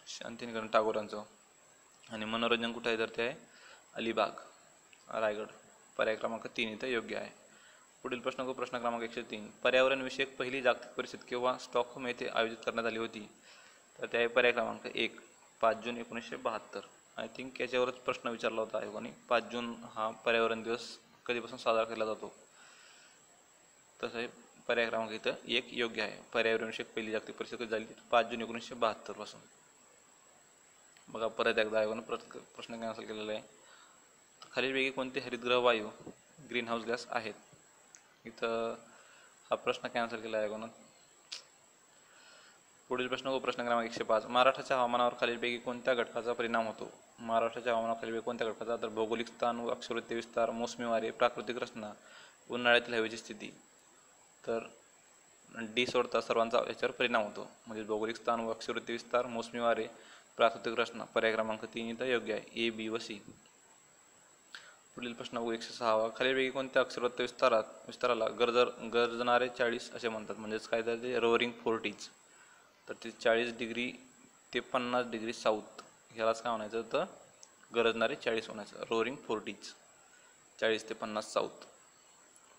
शांतिनिकेतन टागोरांचं. आणि मनोरंजन कुठं आहे? तर ते आहे अलिबाग, रायगड. पर्याय क्रमांक 3 इथं योग्य आहे. पुढील प्रश्न प्रश्न क्रमांक 103. पर्यावरण विषयक पहिली जागतिक परिषद केव्हा स्टॉकहोम येथे आयोजित करण्यात आली होती? तर ते आहे पर्याय क्रमांक 1 5 जून 1972. आय थिंक याच्यावरच प्रश्न विचारला होता आयोगाने. 5 जून हा पर्यावरण दिवस कधीपासून साजरा केला जातो? तसं आहे पर्याय क्रमांक इथं 1 योग्य आहे. पर्यावरण विषयक पहिली जागतिक परिषद कधी झाली? 5 जून 1972 पासून. बघा परत एकदा आयोगानं प्रश्न कॅन्सल केलेला आहे. खालीलपैकी कोणते हरितगृह वायू ग्रीन हाऊस गॅस आहेत? इथं हा प्रश्न कॅन्सल केला आहे आयोगानं. पुढील प्रश्न क्रमांक 105. महाराष्ट्राच्या हवामानावर खालीलपैकी कोणत्या घटकाचा परिणाम होतो? महाराष्ट्राच्या हवामानावर खालीलपैकी कोणत्या घटकाचा? तर भौगोलिक स्थान व अक्षवृत्तीय विस्तार, मोसमी वारे, प्राकृतिक रचना, उन्हाळ्यातील हवेची स्थिती. तर डी सोडता सर्वांचा याच्यावर परिणाम होतो. म्हणजे भौगोलिक स्थान व अक्षवृत्तीय विस्तार, मोसमी वारे, प्राकृतिक रचना. पर्याय क्रमांक 3 इथं योग्य आहे. ए, बी व सी. पुढील प्रश्न 106. खालीलपैकी कोणत्या अक्षरवृत्त विस्ताराला गरजणारे 40 असे म्हणतात? म्हणजेच काय तर ते रोअरिंग 40s. तर ते 40 डिग्री ते 50 डिग्री साऊथ ह्यालाच काय म्हणायचं? तर गरजणारे 40 म्हणायचं. रोअरिंग 40s 40 ते 50 साऊथ.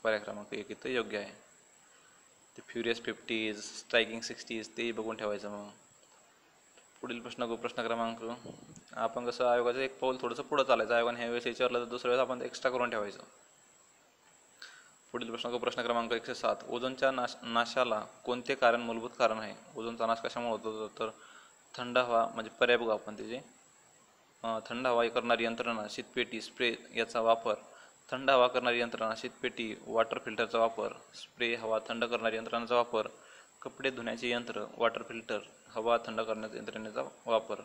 पर्याय क्रमांक 1 इथं योग्य आहे. ते फ्युरियस 50s, स्ट्रायकिंग 60s ते बघून ठेवायचं. मग पुढील प्रश्न क्रमांक, आपण कसं आयोगाचं एक पाऊल थोडंसं पुढं चालायचं. आयोगाने ह्या वेळेस विचारलं तर दुसऱ्या वेळेस आपण एक्स्ट्रा करून ठेवायचं. पुढील प्रश्न क्रमांक 107. ओझोनच्या नाशाला कोणते कारण मूलभूत कारण आहे? ओझोनचा नाश कशामुळे होतो? तर थंड हवा, म्हणजे पर्याय बघू आपण त्याचे. थंड हवा करणारी यंत्रणा, शीतपेटी, स्प्रे याचा वापर. थंड हवा करणारी यंत्रणा, शीतपेटी, वॉटर फिल्टरचा वापर, स्प्रे हवा थंड करणारी यंत्रणाचा वापर, कपडे धुण्याचे यंत्र, वॉटर फिल्टर, हवा थंड करण्याच्या यंत्रणेचा वापर.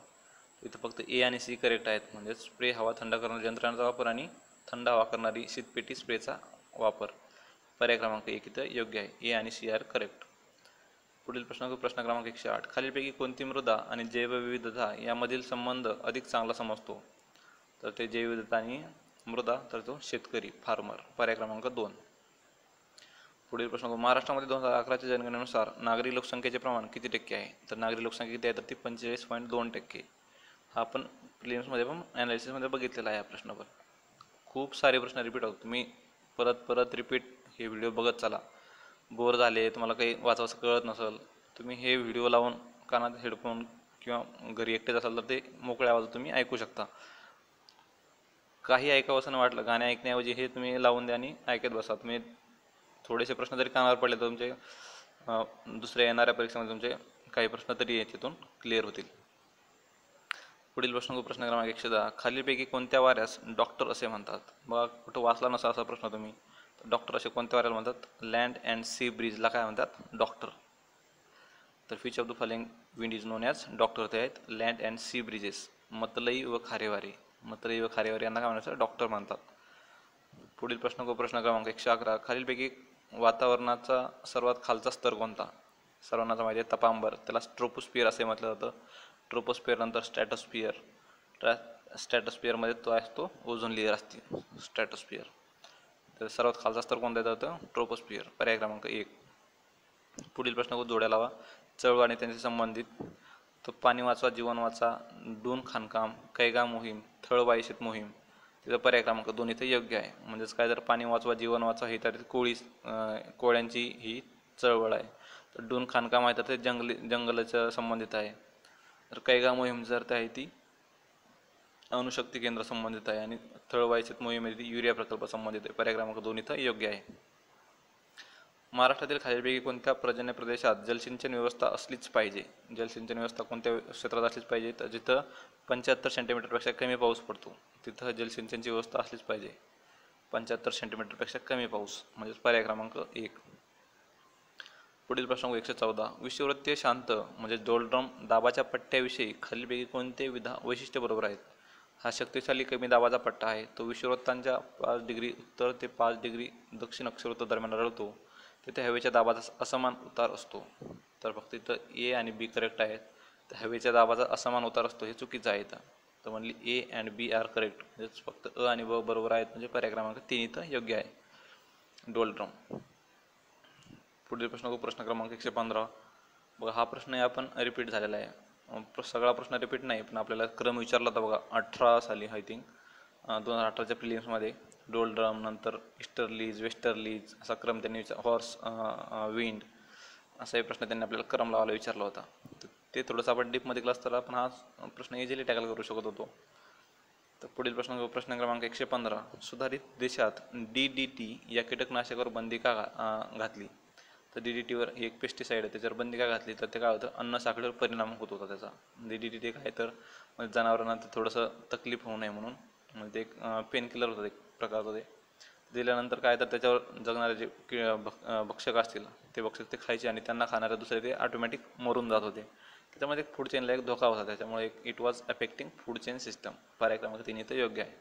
इथं फक्त ए आणि सी करेक्ट आहेत. म्हणजे स्प्रे हवा थंड करणाऱ्या यंत्रणाचा वापर आणि थंड हवा करणारी शीतपेटी स्प्रेचा वापर. पर्याय क्रमांक 1 इथं योग्य आहे. ए आणि सी आर करेक्ट. पुढील प्रश्न क्रमांक 108. खालीलपैकी कोणती मृदा आणि जैवविविधता यामधील संबंध अधिक चांगला समजतो? तर ते जैवविविधता आणि मृदा, तर तो शेतकरी, फार्मर. पर्याय क्रमांक 2. पुढील प्रश्न, महाराष्ट्रामध्ये 2011च्या जनगणनेनुसार नागरी लोकसंख्येचे प्रमाण किती टक्के आहे? तर नागरी लोकसंख्या किती आहे? तर ती 45.2%. हा आपण प्रिलिम्समध्ये पण ॲनालिसिसमध्ये बघितलेला आहे हा प्रश्न. पण खूप सारे प्रश्न रिपीट होतो. तुम्ही परत रिपीट हे व्हिडिओ बघत चला. बोर झाले, तुम्हाला काही वाचावं कळत नसेल, तुम्ही हे व्हिडिओ लावून कानात हेडफोन किंवा घरी एकटेच असाल तर ते मोकळ्या आवाजात तुम्ही ऐकू शकता. काही ऐकावं असं वाटलं, गाणे ऐकण्याऐवजी हे तुम्ही लावून द्या आणि ऐकत बसा. तुम्ही थोडेसे प्रश्न जरी कानावर पडले तर तुमचे दुसऱ्या येणाऱ्या परीक्षेमध्ये तुमचे काही प्रश्न तरी तिथून क्लिअर होतील. पुढील प्रश्न क्रमांक 110. खालीलपैकी कोणत्या वाऱ्यास डॉक्टर असे म्हणतात? बघा कुठं वाचला नसा असा प्रश्न तुम्ही. डॉक्टर असे कोणत्या वाऱ्याला म्हणतात? लँड अँड सी ब्रीजला काय म्हणतात? डॉक्टर. तर which of the following wind is non as doctor? ते आहेत लँड अँड सी ब्रिजेस. मतलई व खारेवारी. मतलई व खारेवारी यांना काय म्हणायचं? डॉक्टर म्हणतात. पुढील प्रश्न क्रमांक 111. खालीलपैकी वातावरणाचा सर्वात खालचा स्तर कोणता? सर्वांना माहिती आहे तपांबर, त्याला ट्रोपोस्फिअर असे म्हटलं जातं. ट्रोपोस्फिअर नंतर स्ट्रॅटोस्फिअर. स्ट्रॅटोस्फिअरमध्ये तो असतो ओझोन लेअर असते स्ट्रॅटोस्फिअर. तर सर्वात खालचा स्तर कोणता येतं? ट्रोपोस्फिअर. पर्याय क्रमांक 1. पुढील प्रश्न जोड्या लावा. चळवळ आणि त्यांचे संबंधित. तो पाणी वाचवा जीवन वाचा, डून खाणकाम, कैगा मोहीम, थळवाई शेत मोहीम. तिथं पर्याय क्रमांक 2 इथं योग्य आहे. म्हणजेच काय, तर पाणी वाचवा जीवन वाचवा ही तर कोळ्यांची ही चळवळ आहे. तर डून खाणकाम आहे तर ते जंगलाच्या संबंधित आहे. तर कैगा मोहीम जर आहे ती अणुशक्ती केंद्र संबंधित आहे. आणि थळवाई शेत मोहिमेमध्ये युरिया प्रकल्प संबंधित आहे. पर्याय क्रमांक 2 इथं योग्य आहे. महाराष्ट्रातील खालीलपैकी कोणत्या पर्जन्य प्रदेशात जलसिंचन व्यवस्था असलीच पाहिजे? जलसिंचन व्यवस्था कोणत्या क्षेत्रात असलीच पाहिजे? तर जिथं 75 सेंटीमीटरपेक्षा कमी पाऊस पडतो तिथं जलसिंचनची व्यवस्था असलीच पाहिजे. 75 सेंटीमीटरपेक्षा कमी पाऊस म्हणजेच पर्याय क्रमांक 1. पुढील प्रश्न 114. विषुववृत्तीय शांत म्हणजे डोलड्रम दाबाच्या पट्ट्याविषयी खालीलपैकी कोणते वैशिष्ट्य बरोबर आहेत? हा शक्तिशाली कमी दाबाचा पट्टा आहे. तो विषुववृत्तांच्या 5 डिग्री उत्तर ते 5 डिग्री दक्षिण अक्षवृत्त दरम्यान आढळतो. तिथे हवेच्या दाबाचा असमान उतार असतो. तर फक्त इथं ए आणि बी करेक्ट आहेत. तर हवेच्या दाबाचा असमान उतार असतो हे चुकीचं आहे. तर म्हणली A and B are correct, म्हणजेच फक्त अ आणि ब बरोबर आहेत, म्हणजे पर्याय क्रमांक 3 इथं योग्य आहे. डोलड्रम. पुढील प्रश्न क्रमांक 115. बघा हा प्रश्न आपण रिपीट झालेला आहे. सगळा प्रश्न रिपीट नाही, पण आपल्याला क्रम विचारला होता बघा 18 साली आय थिंक 2018च्या प्रिलिम्समध्ये. डोलड्रम, नंतर ईस्टर्लीज, वेस्टर्लीज असा क्रम त्यांनी हॉर्स, विंड असाही प्रश्न त्यांनी आपल्याला क्रम लावायला विचारला होता. ते थोडंसं आपण डीपमध्ये क्लास तर आपण हा प्रश्न इझिली टॅकल करू शकत होतो. तर पुढील प्रश्न क्रमांक 115. सुधारित देशात DDT या कीटकनाशकावर बंदी का घातली? तर DDTवर एक पेस्टिसाईड आहे, त्याच्यावर बंदी का घातली? तर ते काय होतं, अन्न साखळीवर परिणाम होत होता त्याचा. DDT काय तर म्हणजे जनावरांना ते थोडंसं तकलीफ होऊ नये म्हणून, म्हणजे ते एक पेन किलर होतं एक प्रकारचं. ते दिल्यानंतर काय तर त्याच्यावर जगणारे जे भक्षक असतील ते भक्षक ते खायचे आणि त्यांना खाणारे दुसरे ते ऑटोमॅटिक मरून जात होते. त्याच्यामध्ये फूड चेनला एक धोका होता, त्याच्यामुळे it was affecting food chain system. पर्याय क्रमांक 3 इथं योग्य आहे.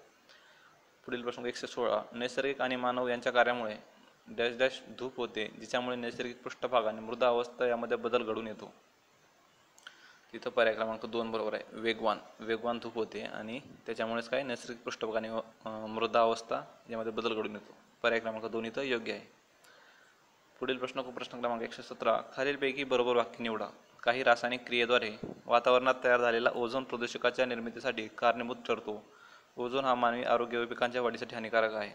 पुढील प्रश्न 116. नैसर्गिक आणि मानव यांच्या कार्यामुळे डॅश डॅश धूप होते, जिच्यामुळे नैसर्गिक पृष्ठभाग आणि मृदा अवस्था यामध्ये बदल घडून येतो. तिथं पर्याय क्रमांक 2 बरोबर आहे. वेगवान धूप होते आणि त्याच्यामुळेच काय नैसर्गिक पृष्ठभाग आणि मृदा अवस्था यामध्ये बदल घडून येतो. पर्याय क्रमांक 2 इथं योग्य आहे. पुढील प्रश्न क्रमांक 117. खालीलपैकी बरोबर वाक्य निवडा. काही रासायनिक क्रियेद्वारे वातावरणात तयार झालेला ओझोन प्रदूषकाच्या निर्मितीसाठी कारणीभूत ठरतो. ओझोन हा मानवी आरोग्य व पिकांच्या वाढीसाठी हानिकारक आहे.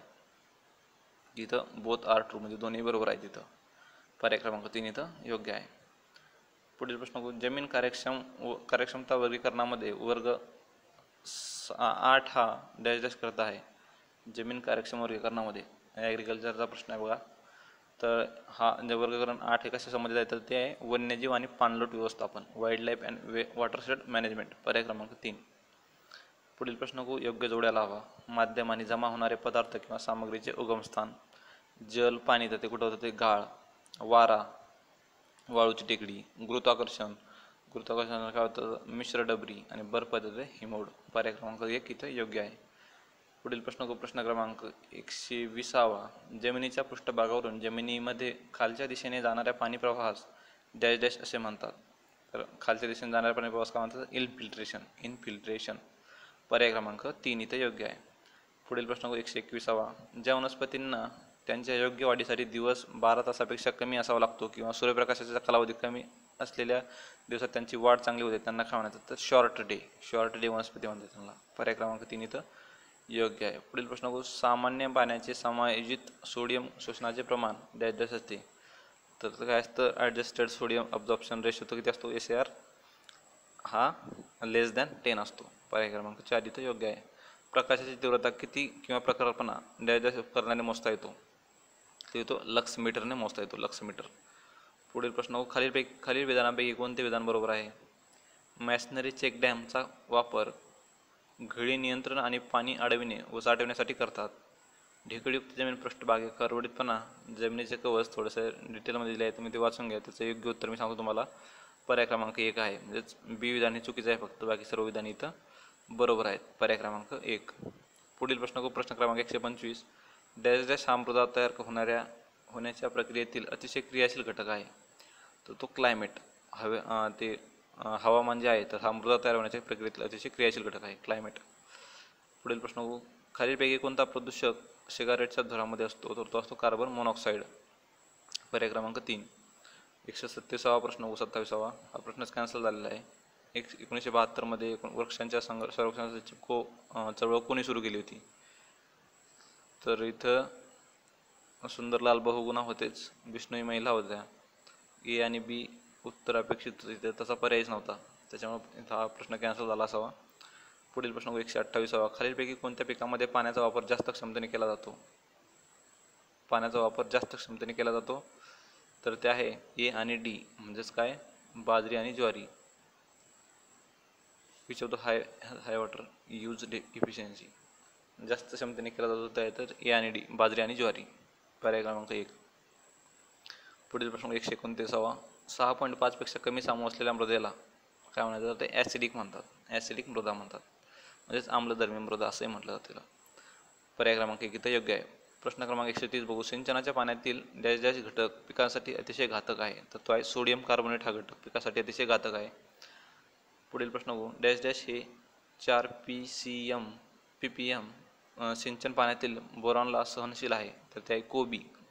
जिथं बोथ आर ट्रू, म्हणजे दोन्ही बरोबर आहे तिथं. पर्याय क्रमांक 3 इथं योग्य आहे. पुढील प्रश्न जमीन कार्यक्षमता वर्गीकरणामध्ये वर्ग 8 हा डॅश डॅश करता आहे. जमीन कार्यक्षम वर्गीकरणामध्ये ॲग्रिकल्चरचा प्रश्न आहे बघा. तर हा वर्गीकरण 8 हे कशा संबंधित आहे? तर ते आहे वन्यजीव आणि पाणलोट व्यवस्थापन, wild life and watershed management. पर्याय क्रमांक 3. पुढील प्रश्न योग्य जोड्याला हवा. माध्यम आणि जमा होणारे पदार्थ किंवा सामग्रीचे उगमस्थान. जल, पाणी, तर ते कुठं होतं? ते गाळ, वारा, वाळूची टेकडी. गुरुत्वाकर्षण काय होतं? मिश्र डबरी. आणि बर्फ येतं ते हिमवड. पर्याय क्रमांक 1 इथं योग्य आहे. पुढील प्रश्न क्रमांक 120. जमिनीच्या पृष्ठभागावरून जमिनीमध्ये खालच्या दिशेने जाणाऱ्या पाणी प्रवाहास डॅश डॅश असे म्हणतात. तर खालच्या दिशेने जाणाऱ्या पाणी प्रवाहास काय म्हणतात? इनफिल्ट्रेशन. पर्याय क्रमांक 3 इथं योग्य आहे. पुढील प्रश्न 121. ज्या वनस्पतींना त्यांच्या योग्य वाढीसाठी दिवस 12 तासापेक्षा कमी असावा लागतो किंवा सूर्यप्रकाशाचा कालावधी कमी असलेल्या दिवसात त्यांची वाढ चांगली होते, त्यांना काय म्हणतात? तर शॉर्ट डे वनस्पती म्हणतात त्यांना. पर्याय क्रमांक 3 इथं योग्य आहे. पुढील प्रश्न सामान्य पाण्याचे समायोजित सोडियम शोषणाचे प्रमाण डॅश डॅश असते. तर काय असतं? ॲडजस्टेड सोडियम अब्झॉर्प्शन रेशो तो किती असतो? SAR हा <10 असतो. पर्याय क्रमांक 4 इथं योग्य आहे. प्रकाशाची तीव्रता किती किंवा प्रखरपणा डॅश डॅश उपकरणाने मोजता येतो? तो येतो लक्स मीटरने मोजता येतो, लक्स मीटर. पुढील प्रश्न खालील विधानापैकी कोणते विधान बरोबर आहे? मॅशनरी चेक डॅमचा वापर घळी नियंत्रण आणि पाणी अडविणे व साठवण्यासाठी करतात. ढेकळयुक्त जमीन पृष्ठभाग, करवडीतपणा, जमिनीचे कवच. थोडंसं डिटेलमध्ये दिलं आहे, तुम्ही ते वाचून घ्या. त्याचं योग्य उत्तर मी सांगतो तुम्हाला. पर्याय क्रमांक 1 आहे, म्हणजेच बी विधान हे चुकीचं आहे, फक्त बाकी सर्व विधान इथं बरोबर आहेत. पर्याय क्रमांक 1. पुढील प्रश्न क्रमांक 125. डॅश डॅश हा मृदा तयार होण्याच्या प्रक्रियेतील अतिशय क्रियाशील घटक आहे. तर तो क्लायमेट, हवामान जे आहे, तर हा मृदा तयार होण्याच्या प्रक्रियेतील अतिशय क्रियाशील घटक आहे, क्लायमेट. पुढील प्रश्न खालीलपैकी कोणता प्रदूषक सिगारेटच्या धुरामध्ये असतो? तर तो असतो कार्बन मोनॉक्साईड. पर्याय क्रमांक 3. 127 प्रश्न 27. हा प्रश्नच कॅन्सल झालेला आहे. 1972 मध्ये वृक्षांच्या संरक्षणाची चिपको चळवळ कोणी सुरू केली होती? तर इथं सुंदरलाल बहुगुणा होतेच, बिष्णोई महिला होत्या. ए आणि बी उत्तर अपेक्षित होते, तसा पर्यायच नव्हता, त्याच्यामुळे हा प्रश्न कॅन्सल झाला असावा. पुढील प्रश्न 128. खालीलपैकी कोणत्या पिकामध्ये पाण्याचा वापर जास्त क्षमतेने केला जातो? तर ते आहे ए आणि डी, म्हणजेच काय? बाजरी आणि ज्वारी. Which of the high water use efficiency जास्त क्षमतेने केला जातो, त्या तर ए आणि डी, बाजरी आणि ज्वारी. पर्याय क्रमांक 1. पुढील प्रश्न 129वा. 6.5 पेक्षा कमी सामू असलेल्या मृदेला काय म्हणायचं तर ते ॲसिडिक म्हणतात. ॲसिडिक मृदा म्हणतात, म्हणजेच आम्लधर्मी मृदा असंही म्हटलं जातं तिला. पर्याय क्रमांक 1 इथं योग्य आहे. प्रश्न क्रमांक 130 बघू. सिंचनाच्या पाण्यातील डॅश डॅश घटक पिकासाठी अतिशय घातक आहे. तर तो आहे सोडियम कार्बोनेट. हा घटक पिकासाठी अतिशय घातक आहे. पुढील प्रश्न बघू. डॅश डॅश हे 4 ppm सिंचन पाण्यातील बोरॉनला सहनशील आहे. तर ते आहे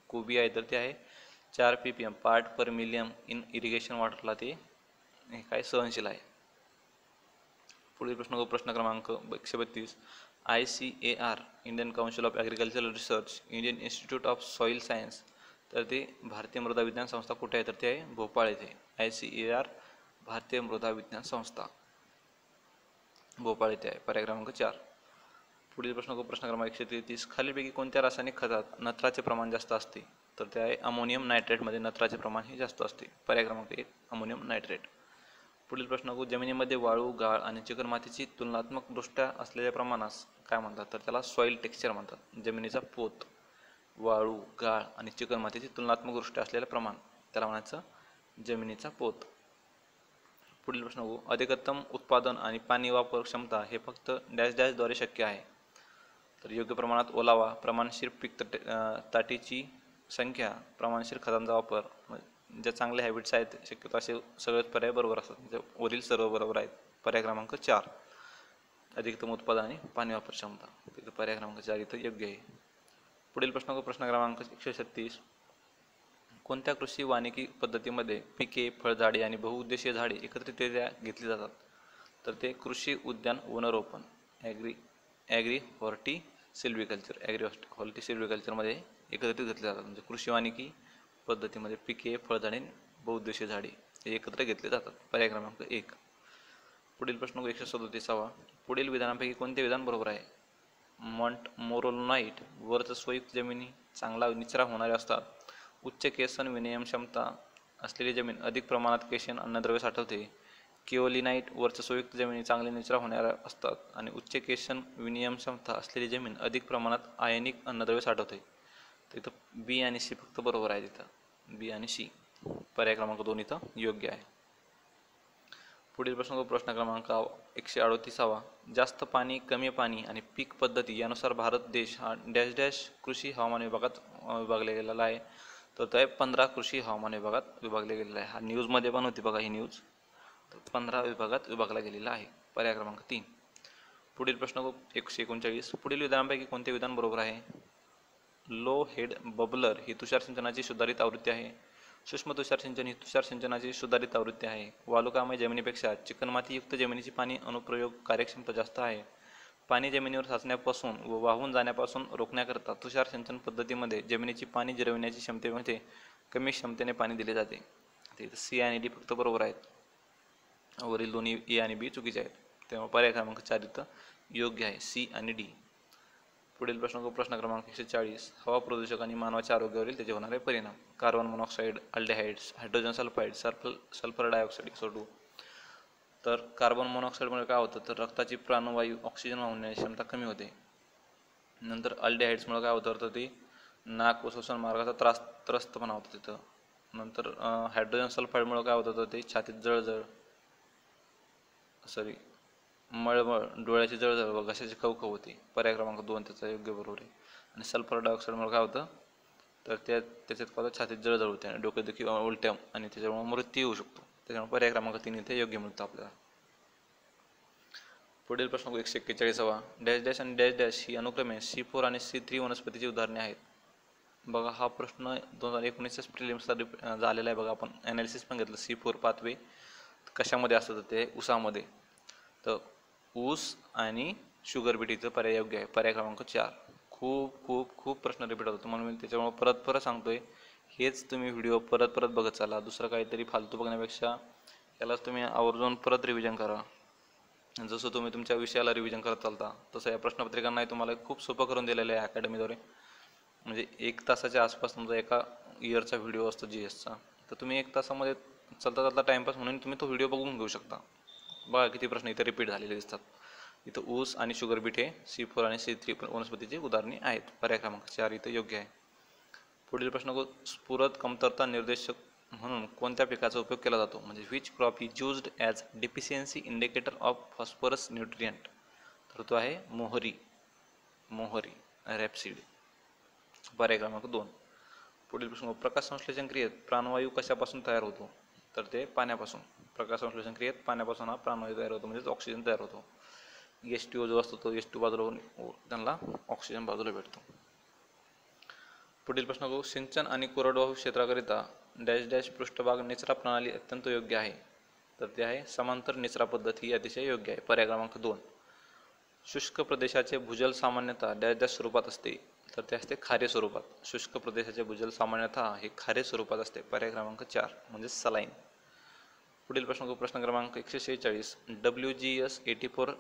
कोबी आहे. तर ते आहे 4 ppm part per million in irrigation वॉटरला ते काय सहनशील आहे. पुढील प्रश्न बघू. प्रश्न क्रमांक 132. ICAR Indian council of agricultural research, Indian institute of soil science, तर ते भारतीय मृदा विज्ञान संस्था कुठे आहे तर ते आहे भोपाळ येथे. ICAR भारतीय मृदा विज्ञान संस्था भोपाळ येथे आहे. पर्याय क्रमांक 4. पुढील प्रश्न क्रमांक 133. खालीलपैकी कोणत्या रासायनिक खतात नत्राचे प्रमाण जास्त असते तर ते आहे अमोनियम नायट्रेटमध्ये नत्राचे प्रमाण हे जास्त असते. पर्याय क्रमांक 1 अमोनियम नायट्रेट. पुढील प्रश्न जमिनीमध्ये वाळू, गाळ आणि चिकणमातीची तुलनात्मकदृष्ट्या असलेल्या प्रमाणास काय म्हणतात तर त्याला सॉईल टेक्स्चर म्हणतात. जमिनीचा पोत, वाळू, गाळ आणि चिकणमातीची तुलनात्मकदृष्ट्या असलेलं प्रमाण त्याला म्हणायचं जमिनीचा पोत. पुढील प्रश्न बघू. अधिकतम उत्पादन आणि पाणी वापर क्षमता हे फक्त डॅश डॅशद्वारे शक्य आहे. तर योग्य प्रमाणात ओलावा, प्रमाणशीर पीक ताटीची संख्या, प्रमाणशीर खतांचा वापर, ज्या चांगले हॅबिट्स आहेत शक्यतो असे सगळेच पर्याय बरोबर असतात. म्हणजे वरील सर्व बरोबर आहेत. पर्याय क्रमांक 4 अधिकतम उत्पादन आणि पाणी वापर क्षमता, तिथं पर्याय क्रमांक 4 इथं योग्य आहे. पुढील प्रश्न क्रमांक 136. कोणत्या कृषी वानिकी पद्धतीमध्ये पिके, फळझाडे आणि बहुउद्देशीय झाडे एकत्रितरित्या घेतली जातात तर ते कृषी उद्यान वनरोपण ॲग्री हॉर्टी सिल्व्हिकल्चरमध्ये एकत्रित घेतले जातात. म्हणजे कृषी वानिकी पद्धतीमध्ये पिके, फळझाडे, बहुउद्देशीय झाडे हे एकत्र घेतले जातात. पर्याय क्रमांक 1. पुढील प्रश्न 137. पुढील विधानांपैकी कोणते विधान बरोबर आहे? मोरोलाइट वर्चस्वयुक्त जमिनी चांगला निचरा होणारे असतात. उच्च केसन विनिमय क्षमता असलेली जमीन अधिक प्रमाणात केशन अन्नद्रव्य साठवते. केओलिनाइट वर्चस्वयुक्त जमिनी चांगले निचरा होणाऱ्या असतात आणि उच्च केशन विनिमय क्षमता असलेली जमीन अधिक प्रमाणात आयनिक अन्नद्रव्य साठवते. तर इथं बी आणि सी फक्त बरोबर आहे. तिथं बी आणि सी. पर्याय क्रमांक 2 इथं योग्य आहे. पुढील प्रश्न क्रमांक 138. जास्त पाणी, कमी पाणी आणि पीक पद्धती यानुसार भारत देश हा डॅश डॅश कृषी हवामान विभागात विभागला गेलेला आहे. तर ते 15 कृषी हवामान विभागात विभागले गेलेला आहे. हा न्यूजमध्ये पण होती बघा ही न्यूज. तर 15 विभागात विभागला गेलेला आहे. पर्याय क्रमांक 3. पुढील प्रश्न 139. पुढील विधानांपैकी कोणते विधान बरोबर आहे? लो हेड बबलर ही तुषार सिंचनाची सुधारित आवृत्ती आहे. सूक्ष्म तुषार सिंचन ही तुषार सिंचनाची सुधारित आवृत्ती आहे. वालुकामय जमिनीपेक्षा चिकणमातीयुक्त जमिनीची पाणी अनुप्रयोग कार्यक्षमता जास्त आहे. पाणी जमिनीवर साचण्यापासून व वाहून जाण्यापासून रोखण्याकरता तुषार सिंचन पद्धतीमध्ये जमिनीची पाणी जिरविण्याची क्षमतेमध्ये कमी क्षमतेने पाणी दिले जाते. इथं सी आणि डी फक्त बरोबर आहेत. वरील दोन्ही ए आणि बी चुकीचे आहेत. तेव्हा पर्याय क्रमांक 4 इथं योग्य आहे, सी आणि डी. पुढील प्रश्न क्रमांक 140. हवा प्रदूषक आणि मानवाच्या आरोग्यावरील त्याचे होणारे परिणाम. Carbon monoxide, aldehydes, hydrogen sulphide, sulphur dioxide, SO2. तर कार्बन मोनॉक्साईडमुळे काय होतं तर रक्ताची प्राणवायू ऑक्सिजन वाहण्याची क्षमता कमी होते. नंतर अल्डेहाइड्समुळे काय होतं तर ती नाक व श्वसन मार्गाचा त्रस्तपणा होतो तिथं. नंतर हायड्रोजन सल्फाईडमुळे काय होतं तर ते छातीत जळजळ, मळमळ, डोळ्याची जळजळ व घशाची खवखव होते. पर्याय क्रमांक 2 त्याचा योग्य बरोबर आहे. आणि सल्फर डायऑक्साईडमुळे काय होतं तर त्याच्यात काय होतं छातीत जळजळ होते आणि डोकेदुखी, उलट्या आणि त्याच्यामुळे मृत्यू होऊ शकतो. त्याच्यामुळे पर्याय क्रमांक 3 इथे योग्य मिळतं आपल्याला. पुढील प्रश्न 141. डॅश डॅश आणि डॅश डॅश ही अनुक्रमे C4 आणि C3 वनस्पतीची उदाहरणे आहेत. बघा हा प्रश्न 2019 प्रिलिम्सला झालेला आहे. बघा आपण ॲनालिसिस पण घेतलं. C4 पाथवे कशामध्ये असतं तर ते ऊसामध्ये. तर ऊस आणि शुगर बीटीचं पर्याय योग्य आहे. पर्याय क्रमांक 4. खूप प्रश्न रिपीट होतो म्हणून मी त्याच्यामुळे परत सांगतोय. हेच तुम्ही व्हिडिओ परत बघत चाला. दुसरं काहीतरी फालतू बघण्यापेक्षा यालाच तुम्ही आवर्जून परत रिव्हिजन करा. जसं तुम्ही तुमच्या विषयाला रिव्हिजन करत चालता तसं या प्रश्नपत्रिकांनाही तुम्हाला खूप सोपं करून दिलेलं आहे अकॅडमीद्वारे. म्हणजे 1 तासाच्या आसपास तुमचा एका इयरचा व्हिडिओ असतो GSचा. तर तुम्ही 1 तासामध्ये चालता टाईमपास म्हणून तुम्ही तो व्हिडिओ बघून घेऊ शकता. बघा किती प्रश्न इथे रिपीट झालेले दिसतात. इथं ऊस आणि शुगर बीट हे C4 आणि C3 वनस्पतीची उदाहरणे आहेत. पर्याय क्रमांक 4 इथं योग्य आहे. पुढील प्रश्न स्फुरद कमतरता निर्देशक म्हणून कोणत्या पिकाचा उपयोग केला जातो, म्हणजे which crop is used as deficiency indicator of phosphorus nutrient. तर तो आहे मोहरी रॅपसीड. पर्याय क्रमांक 2. पुढील प्रश्न प्रकाश संश्लेषण क्रियेत प्राणवायू कशापासून तयार होतो, तर ते पाण्यापासून. प्रकाश संश्लेषण क्रियेत पाण्यापासून हा प्राणवायू तयार होतो, म्हणजेच ऑक्सिजन तयार होतो. H2O जो असतो तो H2 बाजूला त्यांना ऑक्सिजन बाजूला भेटतो. पुढील प्रश्न सिंचन आणि कोरडवाहू क्षेत्राकरिता डॅश डॅश पृष्ठभाग निचरा प्रणाली अत्यंत योग्य आहे, तर ते आहे समांतर निचरा पद्धत ही अतिशय योग्य आहे. पर्याय क्रमांक 2. शुष्क प्रदेशाचे भूजल सामान्यतः डॅश डॅश स्वरूपात असते, तर ते असते खारे स्वरूपात. शुष्क प्रदेशाचे भूजल सामान्यतः हे खारे स्वरूपात असते. पर्याय क्रमांक 4 म्हणजे सलाईन. पुढील प्रश्न क्रमांक 146. WGS-84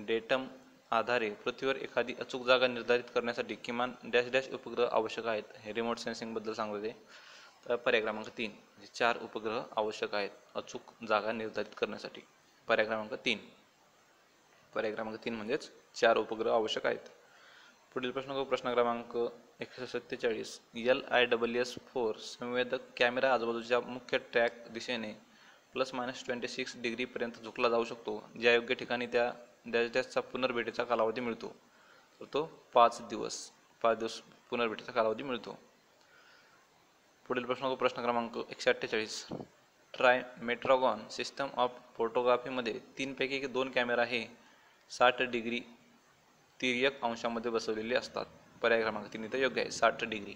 डेटम आधारे पृथ्वीवर एखादी अचूक जागा निर्धारित करण्यासाठी किमान डॅश डॅश उपग्रह आवश्यक आहेत. हे रिमोट सेन्सिंगबद्दल सांगते. तर पर्याय क्रमांक 3 म्हणजे 4 उपग्रह आवश्यक आहेत अचूक जागा निर्धारित करण्यासाठी. पर्याय क्रमांक 3 म्हणजेच 4 उपग्रह आवश्यक आहेत. पुढील प्रश्न क्रमांक 147. LIWS-4 संवेदक कॅमेरा आजूबाजूच्या मुख्य ट्रॅक दिशेने ±26 डिग्रीपर्यंत झुकला जाऊ शकतो. ज्या योग्य ठिकाणी त्या डॅश डॅशचा पुनर्भेटीचा कालावधी मिळतो, तर तो 5 दिवस पुनर्भेटीचा कालावधी मिळतो. पुढील प्रश्न क्रमांक 148. ट्रायमेट्रॉगॉन सिस्टम ऑफ फोटोग्राफीमध्ये 3 पैकी 2 कॅमेरा हे 60 डिग्री तिर्यक अंशामध्ये बसवलेले असतात. पर्याय क्रमांक 3 इथं योग्य आहे, 60 डिग्री.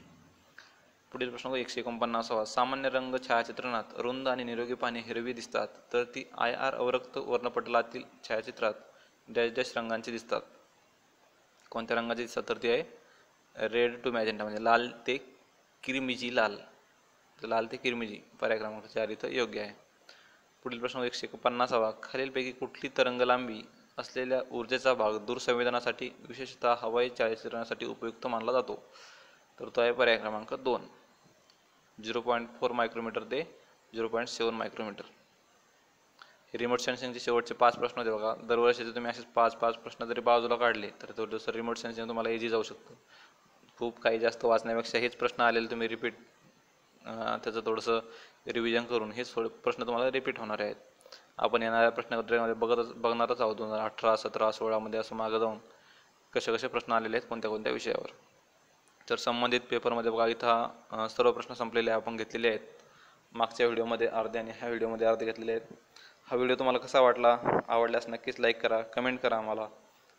पुढील प्रश्न 149. सामान्य रंग छायाचित्रणात रुंद आणि निरोगी पाने हिरवी दिसतात, तर ती IR अवरक्त वर्णपटलातील छायाचित्रात डॅश डॅश रंगांची दिसतात. कोणत्या रंगाची दिसतात, तर ती आहे रेड टू मॅजेंटा, म्हणजे लाल ते किरमिजी लाल. पर्याय क्रमांक 4 इथं योग्य आहे. पुढील प्रश्न 150. खालीलपैकी कुठली तरंगलांबी असलेल्या ऊर्जेचा भाग दूरसंवेदनासाठी विशेषतः हवाई छायाचित्रणासाठी उपयुक्त मानला जातो, तर तो आहे पर्याय क्रमांक 2 0.4 मायक्रोमीटर ते 0.7 मायक्रोमीटर. हे रिमोट सेन्सिंगचे शेवटचे 5 प्रश्न होते बघा. दरवर्षीचे तुम्ही असेच 5 प्रश्न जरी बाजूला काढले तर थोडंसं रिमोट सेन्सिंग तुम्हाला इझी जाऊ शकतं. खूप काही जास्त वाचण्यापेक्षा हेच प्रश्न आलेले तुम्ही रिपीट त्याचं थोडंसं रिव्हिजन करून हेच थोडे प्रश्न तुम्हाला रिपीट होणार आहेत. आपण येणाऱ्या प्रश्नपत्रिकेमध्ये बघणारच आहोत 2018, 17, 16मध्ये असं मागं जाऊन कसे प्रश्न आलेले आहेत कोणत्या विषयावर. तर संबंधित पेपरमध्ये बघा इथं सर्व प्रश्न संपलेले आपण घेतलेले आहेत. मागच्या व्हिडिओमध्ये अर्धे आणि ह्या व्हिडिओमध्ये अर्धे घेतलेले आहेत. हा व्हिडिओ तुम्हाला कसा वाटला, आवडल्यास नक्कीच लाईक करा, कमेंट करा आम्हाला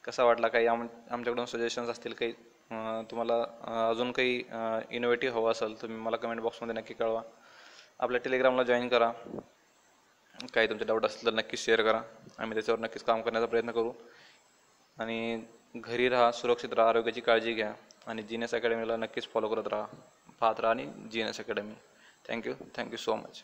कसा वाटला. काही आमच्याकडून सजेशन्स असतील, काही तुम्हाला अजून काही इनोव्हेटिव्ह हवं असेल तुम्ही मला कमेंट बॉक्समध्ये नक्की कळवा. आपल्या टेलिग्रामला जॉईन करा. काही तुमचे डाऊट असतील तर नक्कीच शेअर करा. आम्ही त्याच्यावर नक्कीच काम करण्याचा प्रयत्न करू. आणि घरी राहा, सुरक्षित राहा, आरोग्याची काळजी घ्या आणि जीएनएस अकॅडमीला नक्कीच फॉलो करत राहा, पाहत राहा आणि GNS academy. Thank you so much.